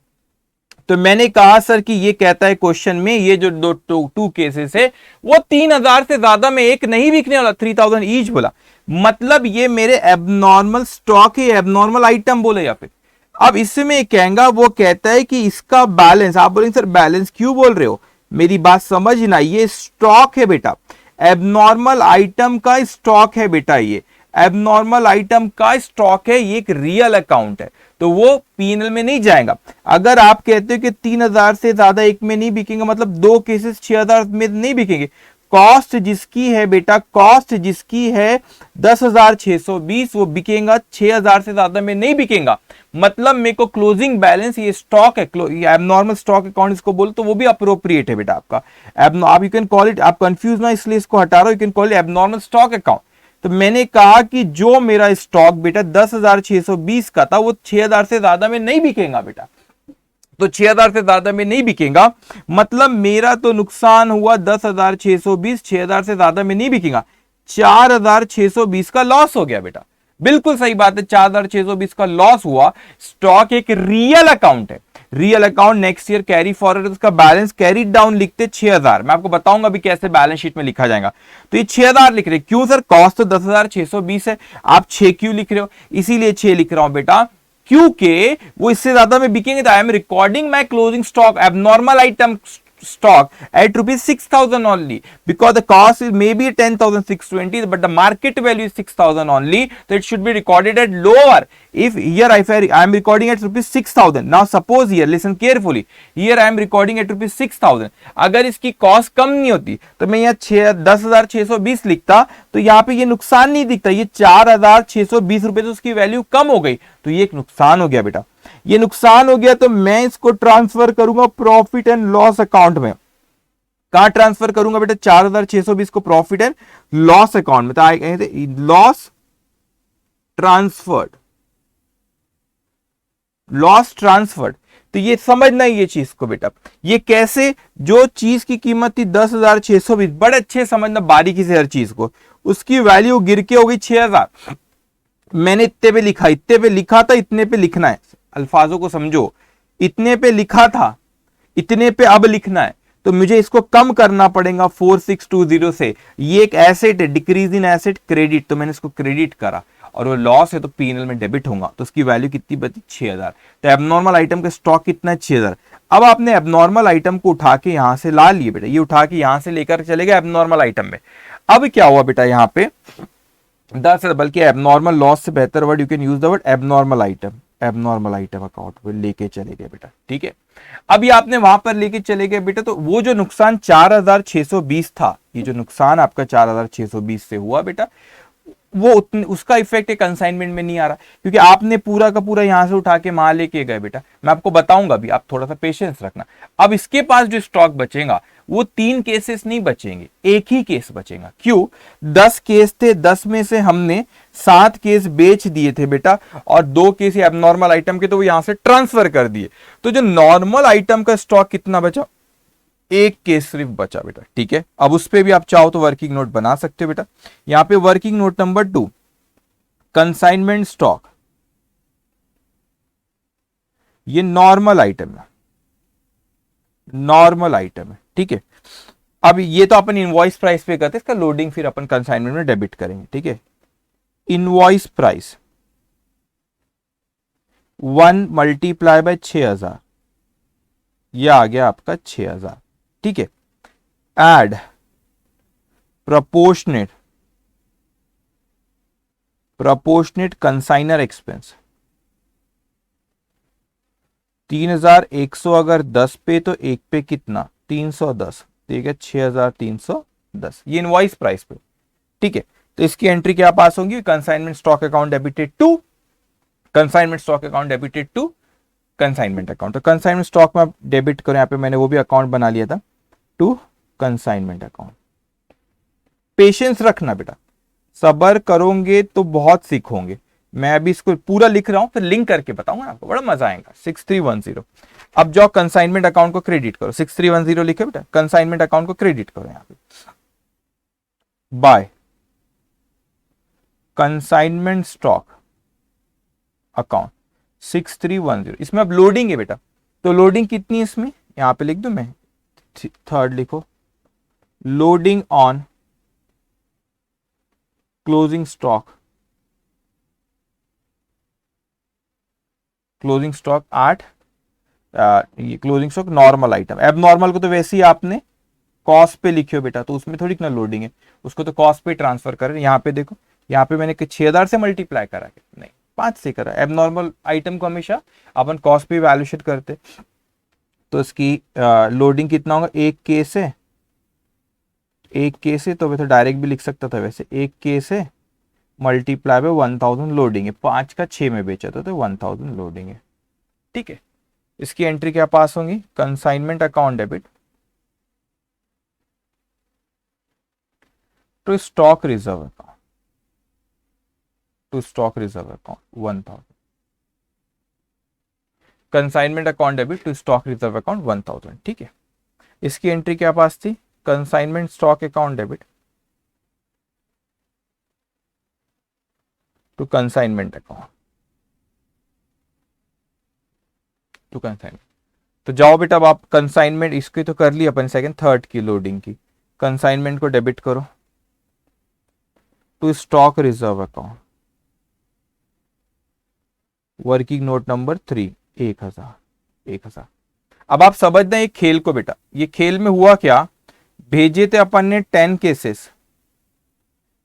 तो मैंने कहा सर कि ये कहता है क्वेश्चन में, ये जो दो टू केसेस है वो 3,000 से ज्यादा में एक नहीं बिकने वाला, 3,000 ईच बोला, मतलब ये मेरे एबनॉर्मल स्टॉक है, एबनॉर्मल आइटम बोले या फिर। अब इसमें कहेंगा, वो कहता है कि इसका बैलेंस, आप बोलेंगे सर बैलेंस क्यों बोल रहे हो, मेरी बात समझना, ये स्टॉक है बेटा, एबनॉर्मल आइटम का स्टॉक है बेटा, ये एबनॉर्मल आइटम का स्टॉक है, ये एक रियल अकाउंट है, तो वो पीएनएल में नहीं जाएगा। अगर आप कहते हो कि 3,000 से ज्यादा एक में नहीं बिकेंगे, मतलब 2 केसेस 6,000 में नहीं बिकेंगे, कॉस्ट जिसकी है बेटा, कॉस्ट जिसकी है 10,620, वो बिकेगा, 6,000 से ज्यादा में नहीं बिकेगा, मतलब मेरे को क्लोजिंग बैलेंस, ये स्टॉक है, एबनॉर्मल स्टॉक अकाउंट इसको बोल, तो वो भी अप्रोप्रिएट है बेटा आपका। आप यू कैन कॉल इट, आप कंफ्यूज ना इसलिए इसको हटा रहा हूं, you can call it abnormal stock account. तो मैंने कहा कि जो मेरा स्टॉक बेटा 10,620 का था, वो 6,000 से ज्यादा में नहीं बिकेगा बेटा, तो 6,000 से ज्यादा में नहीं बिकेगा, मतलब मेरा तो नुकसान हुआ 10,620, 6,000 से ज्यादा में नहीं बिकेगा, 4,620 का लॉस हो गया बेटा। बिल्कुल सही बात है, 4,620 का लॉस हुआ। स्टॉक एक रियल अकाउंट है, real account next year carry forward, उसका बैलेंस कैरी डाउन लिखते 6,000। मैं आपको बताऊंगा भी कैसे बैलेंस शीट में लिखा जाएगा। तो ये 6,000 लिख रहे, क्यों सर? कॉस्ट तो 10,620 है, आप 6 क्यों लिख रहे हो? इसीलिए 6 लिख रहा हूं बेटा, क्योंकि वो इससे ज्यादा में बिकेंगे तो I am recording my closing stock abnormal item stock at rupees 6,000 only, because the cost is maybe 10,620 but the market value is 6,000 only, so it should be recorded at lower. If here I am recording at rupees 6,000, now suppose here listen carefully, here I am recording at rupees 6,000, अगर इसकी cost कम नहीं होती तो मैं यहाँ 10,620 लिखता, तो यहाँ पे ये नुकसान नहीं दिखता, ये 4,620 रुपए, तो उसकी वैल्यू कम हो गई, तो ये एक नुकसान हो गया बेटा। ये नुकसान हो गया तो मैं इसको ट्रांसफर करूंगा प्रॉफिट एंड लॉस अकाउंट में। कहां ट्रांसफर करूंगा बेटा? 4,620 को प्रॉफिट एंड लॉस अकाउंट में, तो लॉस ट्रांसफर्ड, लॉस ट्रांसफर्ड। तो ये समझना ये चीज को बेटा, ये कैसे, जो चीज की कीमत थी 10,620, बड़े अच्छे समझना बारीकी से हर चीज को, उसकी वैल्यू गिर के हो गई 6,000। मैंने इतने पे लिखा, इतने पे लिखा था, इतने पे लिखना है, अल्फाजों को समझो, इतने पे लिखा था, इतने पे अब लिखना है, तो मुझे इसको कम करना पड़ेगा 4620 से। ये एक एसेट है, डिक्रीज इन एसेट क्रेडिट, तो मैंने इसको क्रेडिट करा, और वो लॉस है तो पीएनएल में डेबिट होगा, तो उसकी वैल्यू कितनी बची? 6,000। तो एबनॉर्मल आइटम का स्टॉक कितना है? 6,000। अब आपने एबनॉर्मल आइटम को उठा के यहां से ला लिए बेटा, ये उठा के यहां से लेकर चले गए एबनॉर्मल आइटम में। अब क्या हुआ बेटा, यहां पे 10, बल्कि एबनॉर्मल लॉस से बेहतर word you can use the word abnormal item, abnormal item account पे लेके चले गए बेटा, ठीक है। अब ये आपने वहां पर लेके चले गए बेटा, तो वो जो नुकसान 4,620 था, ये जो नुकसान आपका 4,620 से हुआ बेटा, वो उसका इफेक्ट एक कंसाइनमेंट में नहीं आ रहा, क्योंकि आपने पूरा का पूरा यहां से उठा के वहां लेके गए बेटा। मैं आपको बताऊंगा भी, आप थोड़ा सा पेशेंस रखना। अब इसके पास जो स्टॉक बचेगा वो 3 केसेस नहीं बचेंगे, एक ही केस बचेगा। क्यों? 10 केस थे, 10 में से हमने 7 केस बेच दिए थे बेटा, और 2 केस एबनॉर्मल आइटम के, तो वो यहां से ट्रांसफर कर दिए। तो जो नॉर्मल आइटम का स्टॉक कितना बचा? एक केस सिर्फ बचा बेटा, ठीक है। अब उस पे भी आप चाहो तो वर्किंग नोट बना सकते हो बेटा। यहां पे working note number 2, consignment stock, ये नॉर्मल आइटम है, नॉर्मल आइटम है, ठीक है। अब ये तो अपन इनवॉइस प्राइस पे करते हैं, इसका लोडिंग फिर अपन कंसाइनमेंट में डेबिट करेंगे, ठीक है। इनवॉइस प्राइस 1 मल्टीप्लाई बाय 6,000, यह आ गया आपका 6,000, ठीक है। एड प्रोपोर्शनेट कंसाइनर एक्सपेंस 3,100, अगर 10 पे तो एक पे कितना? 310, ठीक है, 6,310, ये इनवॉइस प्राइस पे, ठीक है। तो इसकी एंट्री क्या पास होगी? Consignment stock account debited to, consignment stock account debited to consignment account. तो कंसाइनमेंट स्टॉक में आप डेबिट करो, यहां पे मैंने वो भी अकाउंट बना लिया था, टू कंसाइनमेंट अकाउंट। पेशेंस रखना बेटा, सबर करोगे तो बहुत सीखोगे। मैं अभी इसको पूरा लिख रहा हूं, फिर लिंक करके बताऊंगा आपको, बड़ा मजा आएगा। 6310, अब जाओ कंसाइनमेंट अकाउंट को क्रेडिट करो, 6310 लिखे बेटा, कंसाइनमेंट अकाउंट को क्रेडिट करो यहां पे, बाय कंसाइनमेंट स्टॉक अकाउंट 6310। इसमें अब लोडिंग है बेटा, तो लोडिंग कितनी है इसमें? यहां पे लिख दो, मैं थर्ड लिखो, loading on closing stock, closing stock 8, ये क्लोजिंग स्टॉक नॉर्मल आइटम। अब नॉर्मल को तो वैसे ही आपने कॉस्ट पे लिखियो बेटा, तो उसमें थोड़ी ना लोडिंग है, उसको तो कॉस्ट पे ट्रांसफर कर। यहाँ पे देखो, यहाँ पे मैंने 6,000 से मल्टीप्लाई करा, नहीं 5 से करा। एबनॉर्मल आइटम को हमेशा अपन कॉस्ट पे वैल्यूएट करते, तो इसकी लोडिंग कितना होगा? एक केस है, एक केस है, तो मैं तो डायरेक्ट भी लिख सकता था वैसे, एक केस है मल्टीप्लाई बाय 1,000 लोडिंग है, 5 का 6 में बेचा था, तो 1,000 लोडिंग है, ठीक है। इसकी एंट्री क्या पास होंगी? Consignment account debit to stock reserve account, to stock reserve account 1,000, consignment account debit to stock reserve account 1000, ठीक है। इसकी एंट्री क्या पास थी, consignment stock account debit to consignment account to consignment. तो जाओ बेटा, अब आप कंसाइनमेंट इसकी तो कर ली अपन, सेकंड थर्ड की लोडिंग की, कंसाइनमेंट को डेबिट करो to stock reserve account, working note number 3, 1000। अब आप समझना एक खेल को बेटा, ये खेल में हुआ क्या, भेजे थे अपन ने 10 केसेस,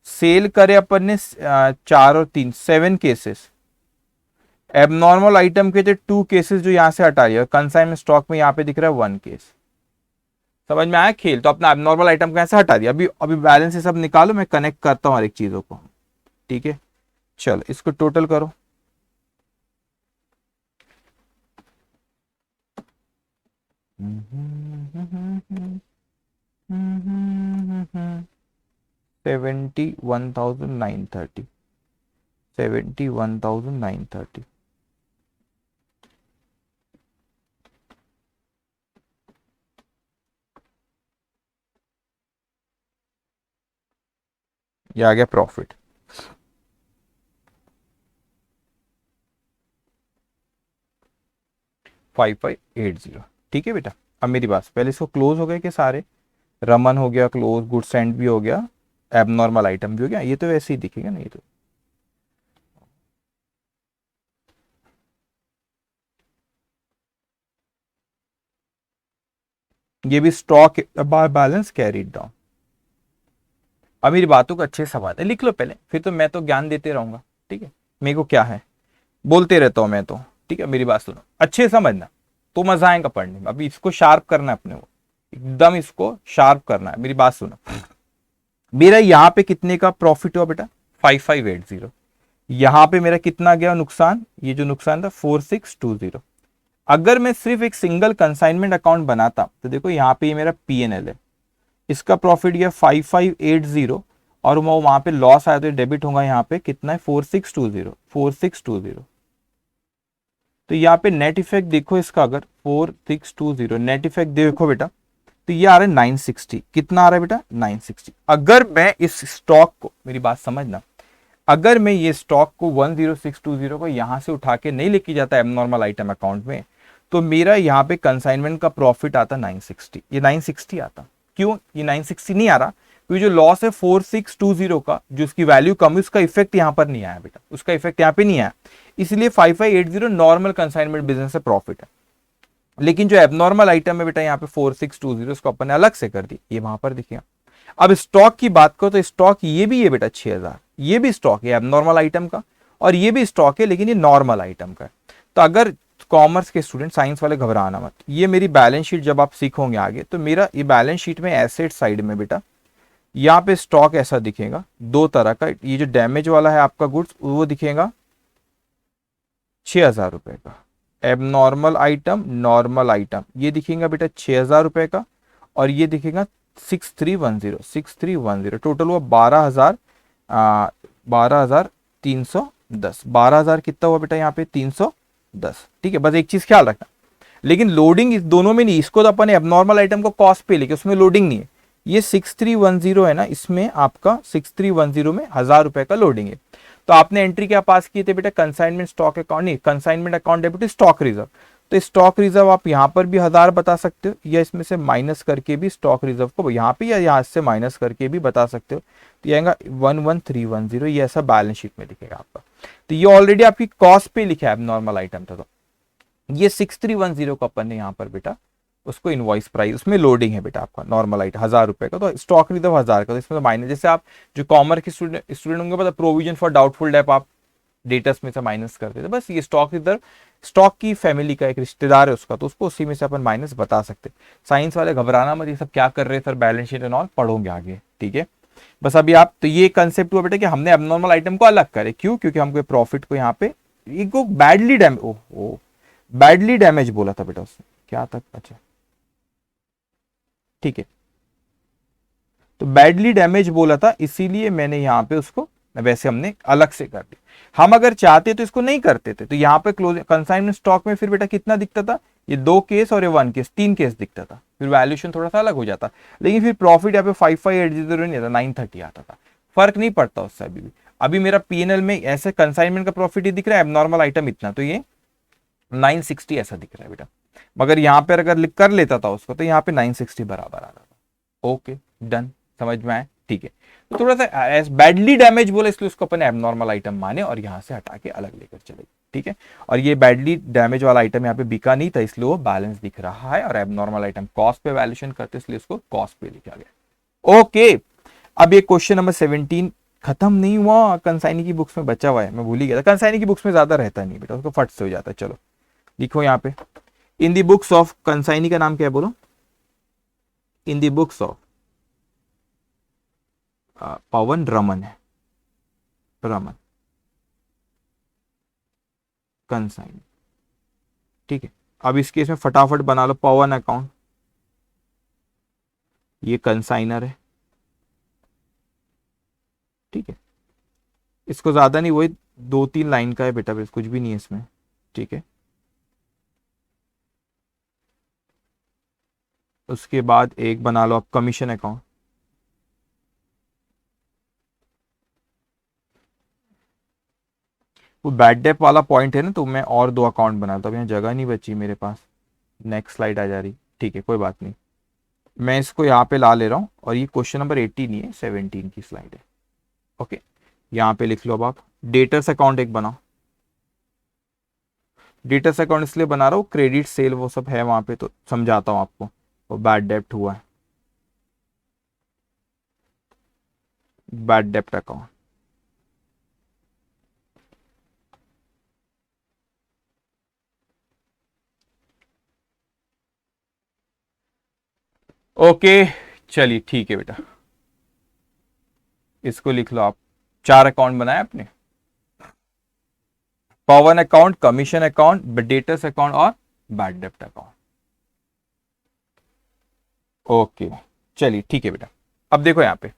सेल करे अपन ने 4 और 3 7 केसेस, एबनॉर्मल आइटम के थे 2 केसेस जो यहां से हटा लिया, कंसाइनमेंट स्टॉक में यहां पे दिख रहा है 1 केस। समझ में आया खेल, तो अपना एबनॉर्मल आइटम को ऐसे हटा दिया। अभी अभी बैलेंस सब निकालो, मैं कनेक्ट करता हूं हर एक चीजों को, ठीक है। चलो इसको टोटल करो, $71,930, 71,930। ये आ गया प्रॉफिट। $5,580, ठीक है बेटा। अब मेरी बात, पहले इसको क्लोज हो गए कि सारे, रमन हो गया क्लोज, गुड सेंड भी हो गया, एबनॉर्मल आइटम भी हो गया, ये तो वैसे ही दिखेगा ना, ये तो ये भी स्टॉक बैलेंस कैरीड डाउन। अब मेरी बातों को अच्छे से समझ लिख लो पहले, फिर तो मैं तो ज्ञान देते रहूंगा, ठीक है। मेरे को क्या है, बोलते रहता हूं मैं तो, ठीक है। मेरी बात सुनो अच्छे से समझना, तो मजा आएगा पढ़ने में। अभी इसको शार्प करना है अपने को, एकदम इसको शार्प करना है। मेरी बात सुनो, मेरा यहाँ पे कितने का प्रॉफिट हुआ बेटा, 5580। यहाँ पे मेरा कितना गया नुकसान, ये जो नुकसान था 4620। अगर मैं सिर्फ एक सिंगल कंसाइनमेंट अकाउंट बनाता तो देखो यहाँ पे ये मेरा पीएनएल है, इसका प्रॉफिट गया 5580, और वो वहां पे लॉस आया तो डेबिट होगा यहाँ पे कितना है 4620। तो यहाँ पे नेट इफेक्ट देखो इसका, अगर 4620 नेट इफेक्ट देखो बेटा, तो ये आ रहा है 960। कितना आ रहा है बेटा 960। अगर मैं इस स्टॉक को, मेरी बात समझना, अगर मैं ये स्टॉक को 10620 को यहां से उठा के नहीं लेके जाता एबनॉर्मल आइटम अकाउंट में, तो मेरा यहाँ पे कंसाइनमेंट का प्रॉफिट आता 960। ये 960 आता, क्यों ये 960 नहीं आ रहा, क्योंकि जो लॉस है 4620 का, जो उसकी वैल्यू कम है, उसका इफेक्ट यहाँ पर नहीं आया बेटा, उसका इफेक्ट यहाँ पे नहीं आया, इसलिए 5580 नॉर्मल कंसाइनमेंट बिजनेस से प्रॉफिट है। लेकिन जो एबनॉर्मल आइटम है बेटा यहाँ पे 4620, उसको अपन ने अलग से कर दी, ये वहां पर दिखेगा। अब स्टॉक की बात करो तो स्टॉक ये भी है बेटा 6000, ये भी स्टॉक है एबनॉर्मल आइटम का, और ये भी स्टॉक है, लेकिन ये नॉर्मल आइटम का है। तो अगर कॉमर्स के स्टूडेंट, साइंस वाले घबराना मत, ये मेरी बैलेंस शीट जब आप सीखोगे आगे, तो मेरा ये बैलेंस शीट में एसेट साइड में बेटा यहाँ पे स्टॉक ऐसा दिखेगा, दो तरह का। ये जो डैमेज वाला है आपका गुड्स, वो दिखेगा 6000 रुपए का, एबनॉर्मल आइटम, नॉर्मल आइटम, ये दिखेगा बेटा 6000 रुपए का, और ये दिखेगा 6310, टोटल हुआ 12,000, 12,310, 12,000 कितना हुआ बेटा यहाँ पे 310, ठीक है। बस एक चीज ख्याल रखना, लेकिन लोडिंग इस दोनों में नहीं, इसको तो अपन एबनॉर्मल आइटम को कॉस्ट पे लेके उसमें लोडिंग नहीं है। ये 6310 है ना, इसमें आपका 6310 में 1000 रुपए का लोडिंग है। तो आपने एंट्री क्या पास किए थे बेटा, कंसाइनमेंट स्टॉक अकाउंट, नहीं consignment account debit stock reserve. तो स्टॉक रिजर्व आप यहां पर भी 1000 बता सकते हो, या इसमें से माइनस करके भी स्टॉक रिजर्व को यहाँ पे या यहाँ से माइनस करके भी बता सकते हो। तो ये आएगा 11310, ये ऐसा बैलेंस शीट में दिखेगा आपका। तो ये ऑलरेडी आपकी कॉस्ट पे लिखा है, नॉर्मल आइटम था। तो ये 6310 को अपन ने यहाँ पर बेटा उसको इनवॉइस प्राइस, उसमें लोडिंग है बेटा आपका नॉर्मल आइटम 1000 रुपए का, तो स्टॉक रिजर्व 1000 का, तो इसमें तो माइनस, जैसे आप जो कॉमर्स के स्टूडेंट होंगे पता, प्रोविजन फॉर डाउटफुल डेट आप डेटर्स में से माइनस करते थे, बस ये स्टॉक रिजर्व स्टॉक की फैमिली का एक रिश्तेदार है उसका, तो उसको उसी में से अपन माइनस बता सकते। साइंस वाले घबराना मत, ये सब क्या कर रहे हैं sir, balance sheet and all पढ़ोगे आगे, ठीक है। बस अभी आप, तो ये कंसेप्ट हुआ बेटा कि हमने एबनॉर्मल आइटम को अलग करे, क्यों, क्योंकि हमको प्रॉफिट को यहाँ पे इनको बैडली डैमेज, बैडली डैमेज बोला था बेटा उसने, क्या तक, अच्छा ठीक है, तो बैडली डैमेज बोला था, इसीलिए मैंने यहां पे उसको वैसे हमने अलग से कर दी। हम अगर चाहते तो इसको नहीं करते थे, तो यहाँ पे क्लोज कंसाइनमेंट स्टॉक में फिर बेटा कितना दिखता था, ये 2 केस और ये 1 केस, 3 केस दिखता था, फिर वैल्यूएशन थोड़ा सा अलग हो जाता। लेकिन फिर प्रॉफिट यहाँ पे 5580 नहीं आता, 930 आता था, फर्क नहीं पड़ता उससे अभी भी। अभी मेरा पीएनएल में ऐसे कंसाइनमेंट का प्रॉफिट ही दिख रहा है, एबनॉर्मल आइटम इतना, तो ये 960 ऐसा दिख रहा है बेटा। मगर यहाँ पे अगर लिख कर लेता था उसको तो यहाँ पे 960 बराबर आ रहा था। ओके डन, समझ में आया, ठीक है। तो थोड़ा सा बैडली डैमेज बोला इसलिए उसको अपन एबनॉर्मल आइटम माने और यहाँ से हटा के अलग लेकर चले, ठीक है। और ये बैडली डैमेज वाला आइटम यहाँ पे बिका नहीं था, इसलिए वो बैलेंस दिख रहा है, और एबनॉर्मल आइटम कॉस्ट पे वैल्यूएशन करते इसलिए उसको कॉस्ट पे लिखा गया। ओके, अब ये क्वेश्चन नंबर 17 खत्म नहीं हुआ, कंसाइनी की बुक्स में बचा हुआ है, मैं भूल ही गया था, कंसाइनी की बुक्स में ज्यादा रहता नहीं बेटा, उसको फट से हो जाता है। चलो लिखो यहाँ पे, इन दी बुक्स ऑफ, कंसाइनी का नाम क्या है बोलो, इन दी बुक्स ऑफ पवन रमन है, रमन कंसाइनी, ठीक है। अब इस केस में फटाफट बना लो पवन अकाउंट, ये कंसाइनर है, ठीक है। इसको ज्यादा नहीं, वही 2-3 लाइन का है बेटा, बस कुछ भी नहीं है इसमें, ठीक है। उसके बाद एक बना लो आप कमीशन अकाउंट, वो बैड डेप वाला पॉइंट है ना, तो मैं और 2 अकाउंट बनाता हूँ, यहाँ जगह नहीं बची मेरे पास, नेक्स्ट स्लाइड आ जा रही, ठीक है कोई बात नहीं, मैं इसको यहाँ पे ला ले रहा हूँ, और ये क्वेश्चन नंबर 18 नहीं है, 17 की स्लाइड है। ओके, यहाँ पे लिख लो अब आप, डेटर्स अकाउंट एक बनाओ। डेटर्स अकाउंट इसलिए बना रहा हूँ, क्रेडिट सेल वो सब है वहां पे, तो समझाता हूँ आपको, वो बैड डेप्ट हुआ है, बैड डेप्ट अकाउंट। ओके चलिए ठीक है बेटा, इसको लिख लो आप, 4 अकाउंट बनाए आपने, Pavan account, commission account, debtors account और बैड डेप्ट अकाउंट। ओके चलिए ठीक है बेटा। अब देखो यहाँ पे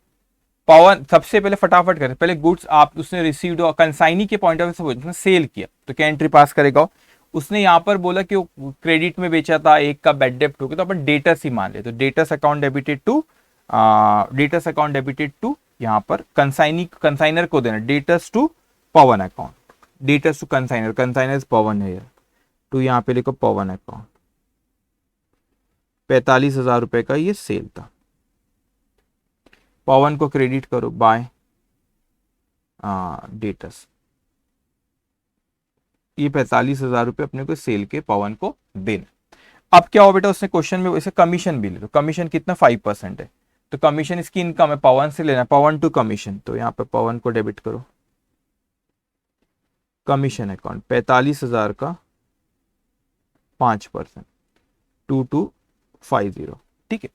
पवन, सबसे पहले फटाफट करें, पहले गुड्स आप उसने रिसीव्ड और कंसाइनी के पॉइंट ऑफ व्यू से उसने सेल किया, तो क्या एंट्री पास करेगा, उसने यहाँ पर बोला कि वो क्रेडिट में बेचा था, एक का बैड डेप्ट हो गया, तो अपन डेटर्स ही मान ले, तो debtors account debited to, debtors account debited to, यहाँ पर कंसाइनी, कंसाइनर को देना, debtors to Pavan account, debtors to consignor, consignor Pavan है, टू यहाँ पे लिखो पवन अकाउंट, 45,000 रुपए का ये सेल था, पवन को क्रेडिट करो बाय डेटर्स, ये 45,000 रुपए अपने को सेल के पवन को देना। अब क्या हो बेटा, उसने क्वेश्चन में इसे कमीशन भी ले लो, कमीशन कितना 5% है, तो कमीशन इसकी इनकम है, पवन से लेना, पवन टू कमीशन, तो यहाँ पे पवन को डेबिट करो, कमीशन अकाउंट 45,000 का 5%, 2250, ठीक है।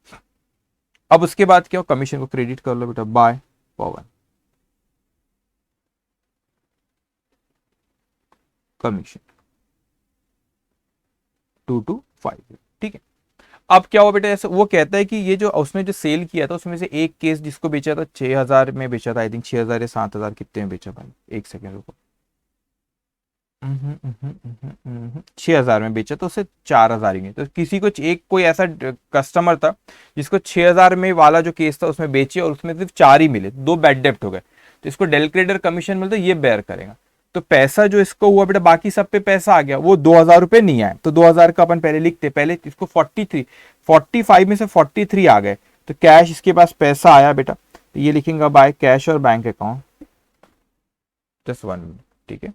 अब उसके बाद क्या हो, कमीशन को क्रेडिट कर लो बेटा बाय पवन, कमीशन 2250, ठीक है। अब क्या हुआ बेटा, ऐसे वो कहता है कि ये जो उसने जो सेल किया था उसमें से एक केस जिसको बेचा था 6,000 में बेचा था, आई थिंक 6,000 या 7,000 कितने में बेचा भाई, एक सेकेंड रुको, 6,000 में बेचा, तो उसे 4,000 ही नहीं, तो किसी को एक कोई ऐसा कस्टमर था जिसको 6,000 में वाला जो केस था उसमें बेचे और उसमें सिर्फ 4 ही मिले, 2 बैड डेप्ट हो गए, तो इसको डेल क्रेडिटर कमीशन मिलता है, ये बेयर करेगा। तो पैसा जो इसको हुआ बेटा, बाकी सब पे पैसा आ गया, वो 2,000 रुपए नहीं आए, तो 2,000 का अपन पहले लिखते, पहले इसको 45 में से 43 आ गए, तो कैश इसके पास पैसा आया बेटा, तो ये लिखेंगे बाय कैश और बैंक अकाउंट, जस्ट 1 मिनट, ठीक है,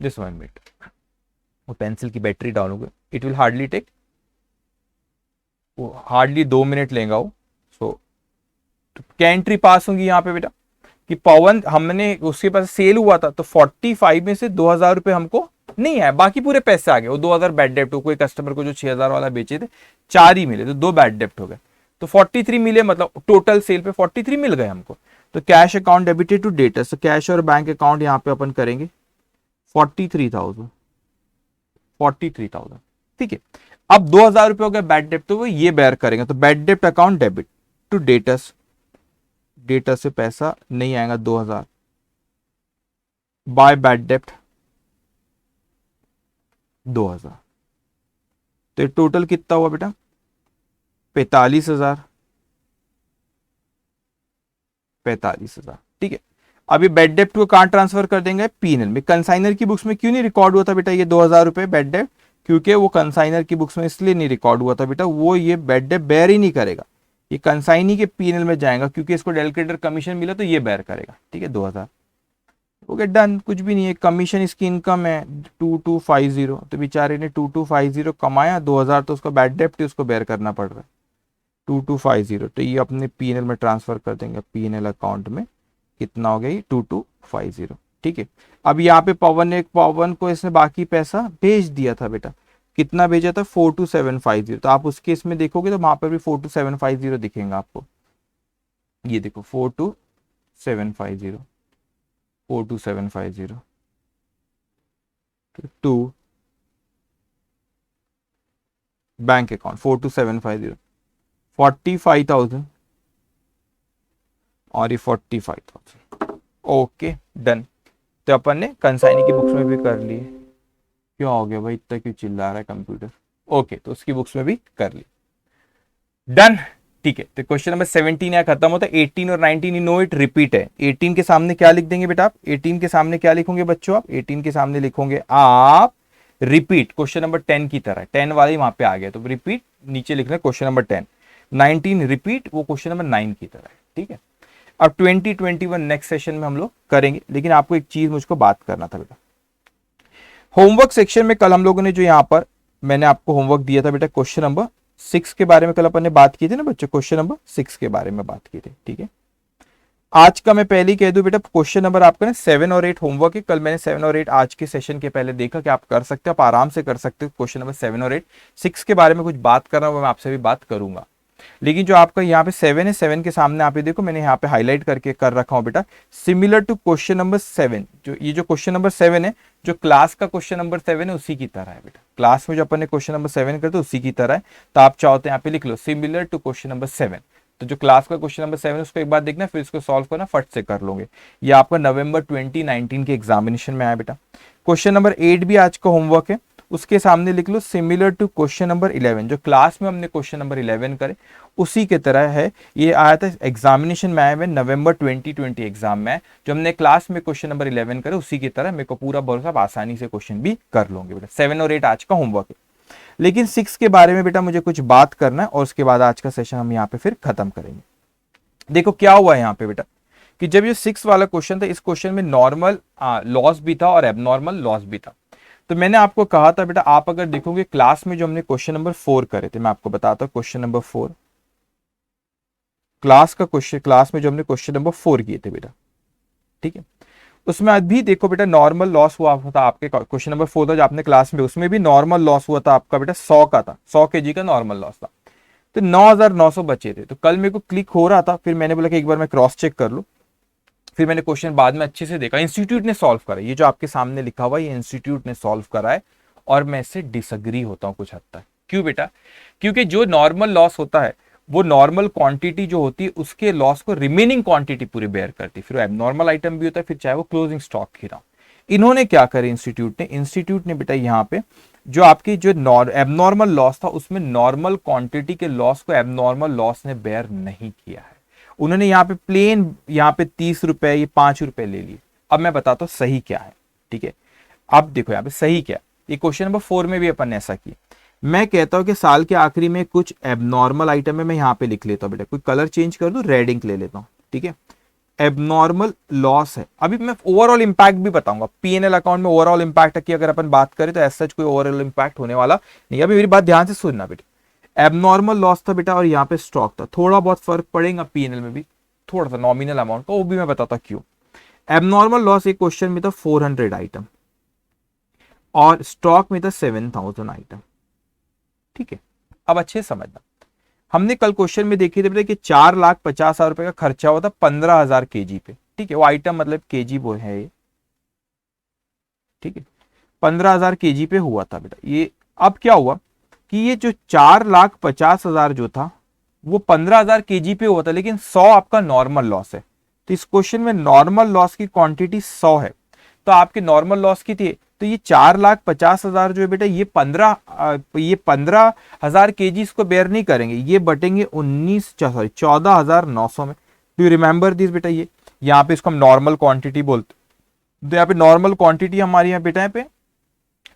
जस्ट 1 मिनट, वो पेंसिल की बैटरी डाउन हो गई, इट विल हार्डली टेक, वो हार्डली 2 मिनट लेगा वो। सो तो क्या एंट्री पास होगी यहाँ पे बेटा, कि पवन हमने उसके पास सेल हुआ था, तो 45 में से 2,000 रुपए हमको नहीं आया, बाकी पूरे पैसे आ गए, वो 2,000 बैड डेप्ट हो, कोई कस्टमर को जो 6,000 वाला बेचे थे 4 ही मिले, तो 2 बैड डेप्ट हो गए, तो 43 मिले, मतलब टोटल सेल पे 43 मिल गए हमको। तो cash account debited to debtors, तो कैश और बैंक अकाउंट यहाँ पे अपन करेंगे 43,000, 43,000, ठीक है। अब 2,000 रुपए हो गए बैड डेप्ट, तो वो ये बेयर करेंगे, तो बैड डेप्ट account debit to debtors debtor से पैसा नहीं आएगा 2000, बाय बैड डेप्ट 2000, तो ये टोटल कितना हुआ बेटा 45,000, 45,000। ठीक है, अभी बेड डेप्ट को कहां ट्रांसफर कर देंगे पीएनएल में। कंसाइनर की बुक्स में क्यों नहीं रिकॉर्ड हुआ था बेटा ये 2000 रुपए बेड डेप्ट, क्योंकि वो कंसाइनर की बुक्स में इसलिए नहीं रिकॉर्ड हुआ था बेटा, वो ये बेड डेप्ट बेयर ही नहीं करेगा, ये कंसाइनी के पीएनएल में जाएगा, क्योंकि इसको डेलक्रेटर कमीशन मिला तो ये बेयर करेगा। ठीक है 2000, ओके डन, कुछ भी नहीं है, कमीशन इसकी इनकम है 2250, तो बेचारे ने 2250 कमाया, 2000 तो उसका बैड डेप्ट उसको बेयर करना पड़ रहा है 2250, तो ये अपने पीएनएल में ट्रांसफर कर देंगे, पीएनएल अकाउंट में कितना हो गया ये 2250। ठीक है, अब यहाँ पे पवन को इसने बाकी पैसा भेज दिया था बेटा, कितना भेजा था 42750, तो आप उस केस में देखोगे तो वहां पर भी 42750 दिखेगा आपको, ये देखो 42750, 42750 टू बैंक अकाउंट 42750, 45,000 और ये 45,000। ओके डन, तो अपन ने कंसाइनी की बुक्स में भी कर लिए। क्या हो गया भाई, इतना क्यों चिल्ला रहा है कंप्यूटर। ओके, तो उसकी बुक्स में भी कर ली, डन। ठीक है, तो क्वेश्चन नंबर 17 यहाँ खत्म होता है। 18 और 19 यू नो इट रिपीट है। 18 के सामने क्या लिख देंगे बेटा आप, 18 के सामने क्या लिखोगे बच्चों आप, 18 के सामने लिखोगे आप रिपीट, क्वेश्चन नंबर 10 की तरह, 10 वाले वहां पे आ गया तो रिपीट नीचे लिखना है क्वेश्चन नंबर 10। 19 रिपीट, वो क्वेश्चन नंबर 9 की तरह है। ठीक है, अब 2021 नेक्स्ट सेशन में हम लोग करेंगे, लेकिन आपको एक चीज मुझको बात करना था बेटा, होमवर्क सेक्शन में कल हम लोगों ने जो यहाँ पर मैंने आपको होमवर्क दिया था बेटा, क्वेश्चन नंबर 6 के बारे में कल अपन ने बात की थी ना बच्चों, क्वेश्चन नंबर 6 के बारे में बात की थी। ठीक है, आज का मैं पहले ही कह दूं बेटा, क्वेश्चन नंबर आपका ना 7 और 8 होमवर्क है, कल मैंने 7 और 8 आज के सेशन के पहले देखा कि आप कर सकते हो, आप आराम से कर सकते हो क्वेश्चन नंबर 7 और 8। 6 के बारे में कुछ बात कर रहा हूं, मैं आपसे भी बात करूंगा, लेकिन जो आपका यहाँ पे 7 है, 7 के सामने आप ये देखो मैंने यहाँ पे हाईलाइट करके कर रखा हूं बेटा, सिमिलर टू क्वेश्चन नंबर 7, जो ये जो क्वेश्चन नंबर 7 है, जो क्लास का क्वेश्चन नंबर 7 है उसी की तरह है बेटा, क्लास में जो अपन ने क्वेश्चन नंबर 7 करते उसी की तरह है, तो आप चाहो तो यहाँ पे लिख लो सिमिलर टू क्वेश्चन नंबर 7। तो जो क्लास का क्वेश्चन नंबर 7 है उसको एक बार देखना, फिर इसको सॉल्व करना, फट से कर लोगे। ये आपका नवंबर 2019 के एग्जामिनेशन में आया बेटा। क्वेश्चन नंबर 8 भी आज का होमवर्क है, उसके सामने लिख लो सिमिलर टू क्वेश्चन नंबर 11, जो क्लास में हमने क्वेश्चन नंबर 11 करे उसी के तरह है। ये आया था एग्जामिनेशन में, आया हुआ नवंबर 2020 एग्जाम में, जो हमने क्लास में क्वेश्चन नंबर 11 करे उसी की तरह, मेरे को पूरा भरोसा आप आसानी से क्वेश्चन भी कर लोगे बेटा। 7 और 8 आज का होमवर्क है, लेकिन 6 के बारे में बेटा मुझे कुछ बात करना है, और उसके बाद आज का सेशन हम यहाँ पे फिर खत्म करेंगे। देखो क्या हुआ है यहाँ पे बेटा, कि जब ये 6 वाला क्वेश्चन था, इस क्वेश्चन में नॉर्मल लॉस भी था और एबनॉर्मल लॉस भी था। तो मैंने आपको कहा था बेटा, आप अगर देखोगे क्लास में जो हमने क्वेश्चन नंबर 4 करे थे, मैं आपको बताता हूं क्वेश्चन नंबर 4, क्लास का क्वेश्चन, क्लास में जो हमने क्वेश्चन नंबर 4 किए थे बेटा, ठीक है, उसमें अभी देखो बेटा नॉर्मल लॉस हुआ था आपके, क्वेश्चन नंबर 4 था जो आपने क्लास में, उसमें भी नॉर्मल लॉस हुआ था आपका बेटा 100 का था, 100 kg का नॉर्मल लॉस था, तो 9,900 बचे थे। तो कल मेरे को क्लिक हो रहा था, फिर मैंने बोला कि एक बार मैं क्रॉस चेक कर लूं, फिर मैंने क्वेश्चन बाद में अच्छे से देखा, इंस्टीट्यूट ने सॉल्व करा, ये जो आपके सामने लिखा हुआ ये इंस्टीट्यूट ने सॉल्व करा है, और मैं इससे डिसएग्री होता हूं कुछ हद तक। क्यों बेटा, क्योंकि जो नॉर्मल लॉस होता है वो नॉर्मल क्वांटिटी जो होती है उसके लॉस को रिमेनिंग क्वांटिटी पूरी बेयर करती है, फिर एबनॉर्मल आइटम भी होता है, फिर चाहे वो क्लोजिंग स्टॉक ही रहा। इन्होंने क्या करे इंस्टीट्यूट ने बेटा यहाँ पे जो आपकी जो एबनॉर्मल लॉस था उसमें नॉर्मल क्वांटिटी के लॉस को एबनॉर्मल लॉस ने बेयर नहीं किया है। उन्होंने यहाँ पे प्लेन यहाँ पे 30 रुपए, ये 5 रुपए ले लिए। अब मैं बताता हूँ सही क्या है, ठीक है, अब देखो यहाँ पे सही क्या है। ये क्वेश्चन नंबर 4 में भी अपन ने ऐसा किया। मैं कहता हूं कि साल के आखिरी में कुछ एबनॉर्मल आइटम है, मैं यहाँ पे लिख लेता हूँ बेटा, कोई कलर चेंज कर दूं, रेड इंक ले लेता हूँ, ठीक है, एबनॉर्मल लॉस है। अभी मैं ओवरऑल इंपैक्ट भी बताऊंगा, पीएनएल अकाउंट में ओवरऑल इंपैक्ट की अगर अपन बात करें तो ऐसा कोई ओवरऑल इंपैक्ट होने वाला नहीं। अभी मेरी बात ध्यान से सुनना बेटा, एबनॉर्मल लॉस था बेटा और यहाँ पे स्टॉक था, थोड़ा बहुत फर्क पड़ेगा पीएनएल में भी, थोड़ा सा नॉमिनल अमाउंट का, वो भी मैं बताता क्यों। एबनॉर्मल लॉस एक क्वेश्चन में था 400 आइटम और स्टॉक में था 7,000 आइटम, ठीक है। अब अच्छे समझना, हमने कल क्वेश्चन में देखी थी कि 4,50,000 रुपए का खर्चा हुआ था 15,000 kg पे, ठीक है, वो आइटम मतलब kg वो है ये, ठीक है, 15,000 kg पे हुआ था बेटा ये। अब क्या हुआ कि ये जो 4,50,000 जो था वो 15,000 kg पे हुआ था, लेकिन 100 आपका नॉर्मल लॉस है। तो इस क्वेश्चन में नॉर्मल लॉस की क्वांटिटी 100 है, तो आपकी नॉर्मल लॉस की थी, तो ये 4,50,000 जो है बेटा ये 15,000 kg इसको बेयर नहीं करेंगे, ये बटेंगे 14,900 में। डू यू रिमेंबर दिस बेटा? ये यहाँ पे इसको हम नॉर्मल क्वांटिटी बोलते, तो यहाँ पे नॉर्मल क्वांटिटी हमारी यहाँ बेटा यहाँ पे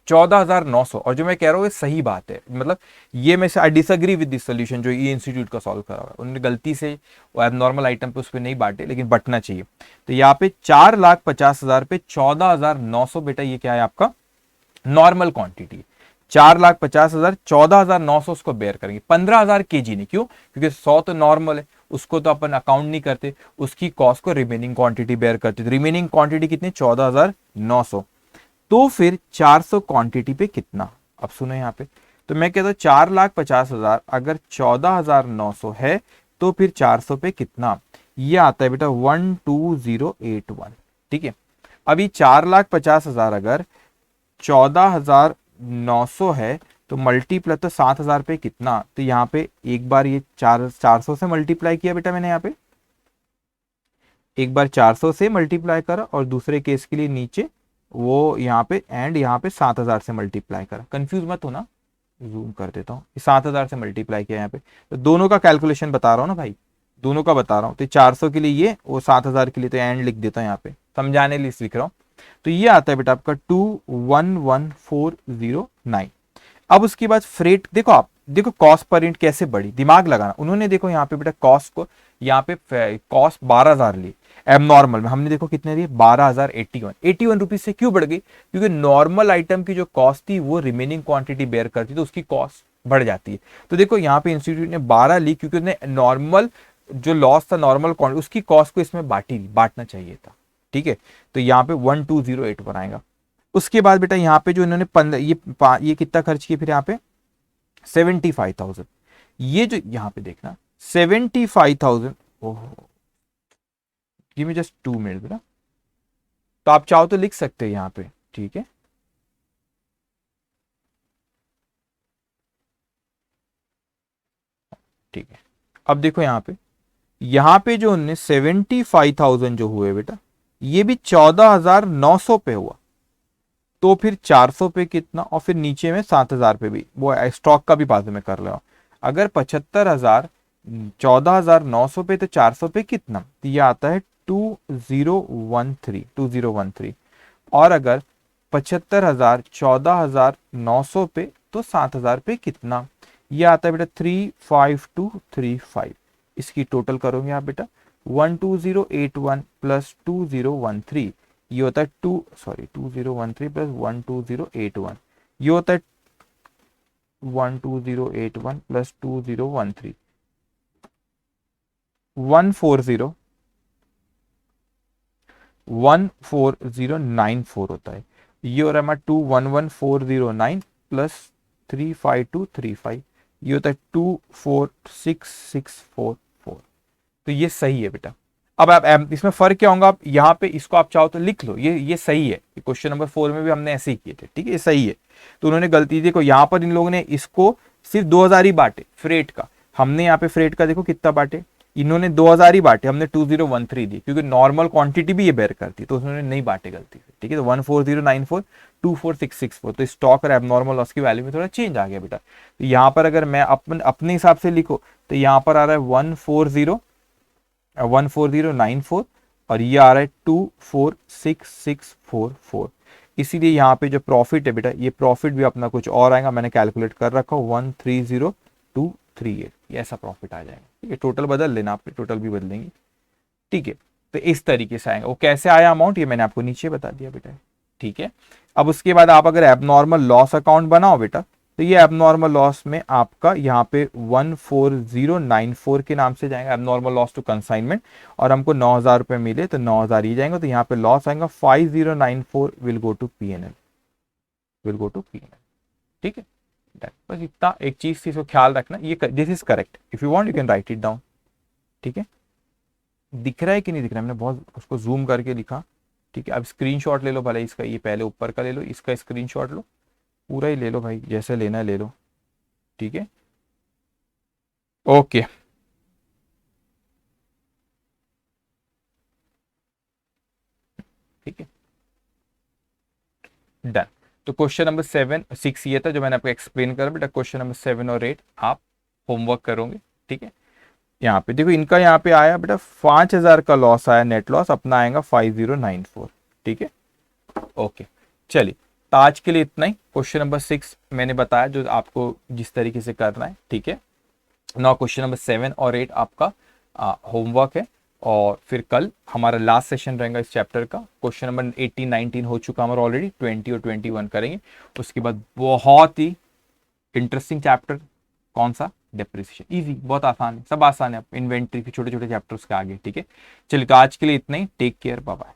14,900। और जो मैं कह रहा हूँ ये सही बात है, मतलब ये मैं I disagree with this solution जो ये इंस्टीट्यूट का सॉल्व करा हुआ है, उन्होंने गलती से वो एबनॉर्मल आइटम पे उस पर नहीं बांटे, लेकिन बटना चाहिए। तो यहाँ पे 4,50,000 पे 14,900 बेटा ये क्या है आपका नॉर्मल क्वांटिटी। 4,50,000 14,900 उसको बेयर करेंगे, 15,000 kg नहीं। क्यों? क्योंकि 100 तो नॉर्मल है, उसको तो अपन अकाउंट नहीं करते, उसकी कॉस्ट को रिमेनिंग क्वांटिटी बेयर करते। रिमेनिंग क्वांटिटी कितनी? 14,900। तो फिर 400 क्वांटिटी पे कितना? अब सुनो यहाँ पे, तो मैं कहता हूँ 4,50,000 अगर 14,900 है तो फिर 400 पे कितना? ये आता है बेटा 12081। ठीक है, अभी 4,50,000 अगर 14,900 है तो मल्टीप्लाई तो 7,000 पे कितना? तो यहाँ पे एक बार ये 400 से मल्टीप्लाई किया बेटा मैंने, यहाँ पे एक बार 400 से मल्टीप्लाई करा, और दूसरे केस के लिए नीचे वो यहाँ पे एंड यहाँ पे 7,000 से मल्टीप्लाई करा। कंफ्यूज मत होना, जूम कर देता हूँ, 7,000 से मल्टीप्लाई किया यहाँ पे, तो दोनों का कैलकुलेशन बता रहा हूँ ना भाई, दोनों का बता रहा हूँ। तो 400 के लिए ये, वो 7,000 के लिए तो एंड लिख देता हूँ यहाँ पे, समझाने लिए लिख रहा हूँ। तो ये आता है बेटा आपका 211,409। अब उसके बाद फ्रेट देखो, आप देखो कॉस्ट पर यूनिट कैसे बढ़ी, दिमाग लगाना। उन्होंने देखो यहाँ पे बेटा कॉस्ट को, यहाँ पे कॉस्ट 12,000 ली, एबनॉर्मल में हमने देखो कितने दिए 12,081 रुपीज से। क्यों बढ़ गई? क्योंकि नॉर्मल आइटम की जो कॉस्ट थी वो रिमेनिंग क्वांटिटी बेयर करती, तो उसकी कॉस्ट बढ़ जाती है। तो देखो यहाँ पे इंस्टीट्यूट ने 12 ली, क्योंकि उसने नॉर्मल जो लॉस था नॉर्मल क्वांटिटी, उसकी कॉस्ट को इसमें बांटना चाहिए था। ठीक है, तो यहाँ पे 1208 आएगा। उसके बाद बेटा यहाँ पे जो इन्होंने 15 ये कितना खर्च किया फिर यहाँ पे 75,000। ये जो यहाँ पे देखना 75,000, ओहो गिव मी जस्ट 2 मिनट बेटा। तो आप चाहो तो लिख सकते हैं यहाँ पे, ठीक है। ठीक है, अब देखो यहाँ पे जो उनने 75,000 जो हुए बेटा, ये भी 14,900 पे हुआ, तो फिर 400 पे कितना, और फिर नीचे में 7,000 पे भी, वो स्टॉक का भी बाद में कर लो। अगर 75,000 14,900 पे, तो 400 पे कितना? तो ये आता है 2013। और अगर 75,000 14,900 पे, तो 7,000 पे कितना? ये आता है बेटा 35235। इसकी टोटल करोगे आप बेटा 12081 प्लस 2013, ये होता है 2013 प्लस 12081, ये होता है 12081 प्लस 2013 14094 होता है। ये हो रहा है हमारा 211409 प्लस 35235, ये होता है 246644। तो ये सही है बेटा। अब आप इसमें फर्क क्या होगा, आप यहाँ पे इसको आप चाहो तो लिख लो, ये सही है। क्वेश्चन नंबर 4 में भी हमने ऐसे ही किए थे, ठीक है, ये सही है। तो उन्होंने गलती देखो, यहाँ पर इन लोगों ने इसको सिर्फ 2,000 ही बांटे फ्रेट का, हमने यहाँ पे फ्रेट का देखो कितना बांटे, इन्होंने 2,000 ही बांटे, हमने 2013 दी, क्योंकि नॉर्मल क्वांटिटी भी ये बेयर करती, तो उन्होंने नहीं बांटे गलती से। ठीक है, तो 14094 24664, तो स्टॉक और एबनॉर्मल लॉस की वैल्यू में थोड़ा चेंज आ गया बेटा। तो यहाँ पर अगर मैं अपने हिसाब से लिखो, तो यहाँ पर आ रहा है 14094, और ये आ रहा है 246644। इसीलिए यहाँ पे जो प्रॉफिट है बेटा, ये प्रॉफिट भी अपना कुछ और आएगा, मैंने कैलकुलेट कर रखा 130238, ये ऐसा प्रॉफिट आ जाएगा। ठीक है, टोटल बदल लेना, आप टोटल भी बदलेंगे। ठीक है, तो इस तरीके से आएगा। वो कैसे आया अमाउंट, ये मैंने आपको नीचे बता दिया बेटा। ठीक है, अब उसके बाद आप अगर एबनॉर्मल लॉस अकाउंट बनाओ बेटा, तो ये एबनॉर्मल लॉस में आपका यहाँ पे 14094 के नाम से जाएगा, एबनॉर्मल लॉस टू कंसाइनमेंट, और हमको 9,000 रुपए मिले तो 9,000 ही जाएंगे, तो यहाँ पे लॉस आएगा 5094 विल गो टू पीएनएल, ठीक है। बस इतना एक चीज थी, इसको ख्याल रखना, ये this is correct, if you want you can write it down. ठीक है, दिख रहा है कि नहीं दिख रहा है, मैंने बहुत उसको जूम करके लिखा। ठीक है, अब स्क्रीनशॉट ले लो भले इसका, ये पहले ऊपर का ले लो, इसका स्क्रीनशॉट लो, पूरा ही ले लो भाई, जैसे लेना है ले लो। ठीक है, ओके। ठीक है, डन। तो क्वेश्चन नंबर 6 ये था जो मैंने आपको एक्सप्लेन करा बेटा। क्वेश्चन नंबर 7 और 8 आप होमवर्क करोगे, ठीक है। यहाँ पे देखो, इनका यहाँ पे आया बेटा 5,000 का लॉस आया, नेट लॉस, अपना आएगा 5094, ठीक है। ओके, चलिए, तो आज के लिए इतना ही। क्वेश्चन नंबर 6 मैंने बताया जो आपको जिस तरीके से करना है, ठीक है। नाउ क्वेश्चन नंबर 7 और 8 आपका होमवर्क है, और फिर कल हमारा लास्ट सेशन रहेगा इस चैप्टर का। क्वेश्चन नंबर 18 19 हो चुका हमारा ऑलरेडी, 20 और 21 करेंगे। उसके बाद बहुत ही इंटरेस्टिंग चैप्टर, कौन सा? डेप्रिसिएशन। इजी, बहुत आसान है, सब आसान है, इन्वेंट्री के छोटे छोटे चैप्टर्स के आगे, ठीक है। चलिए, तो आज के लिए इतना ही। Take care, bye bye.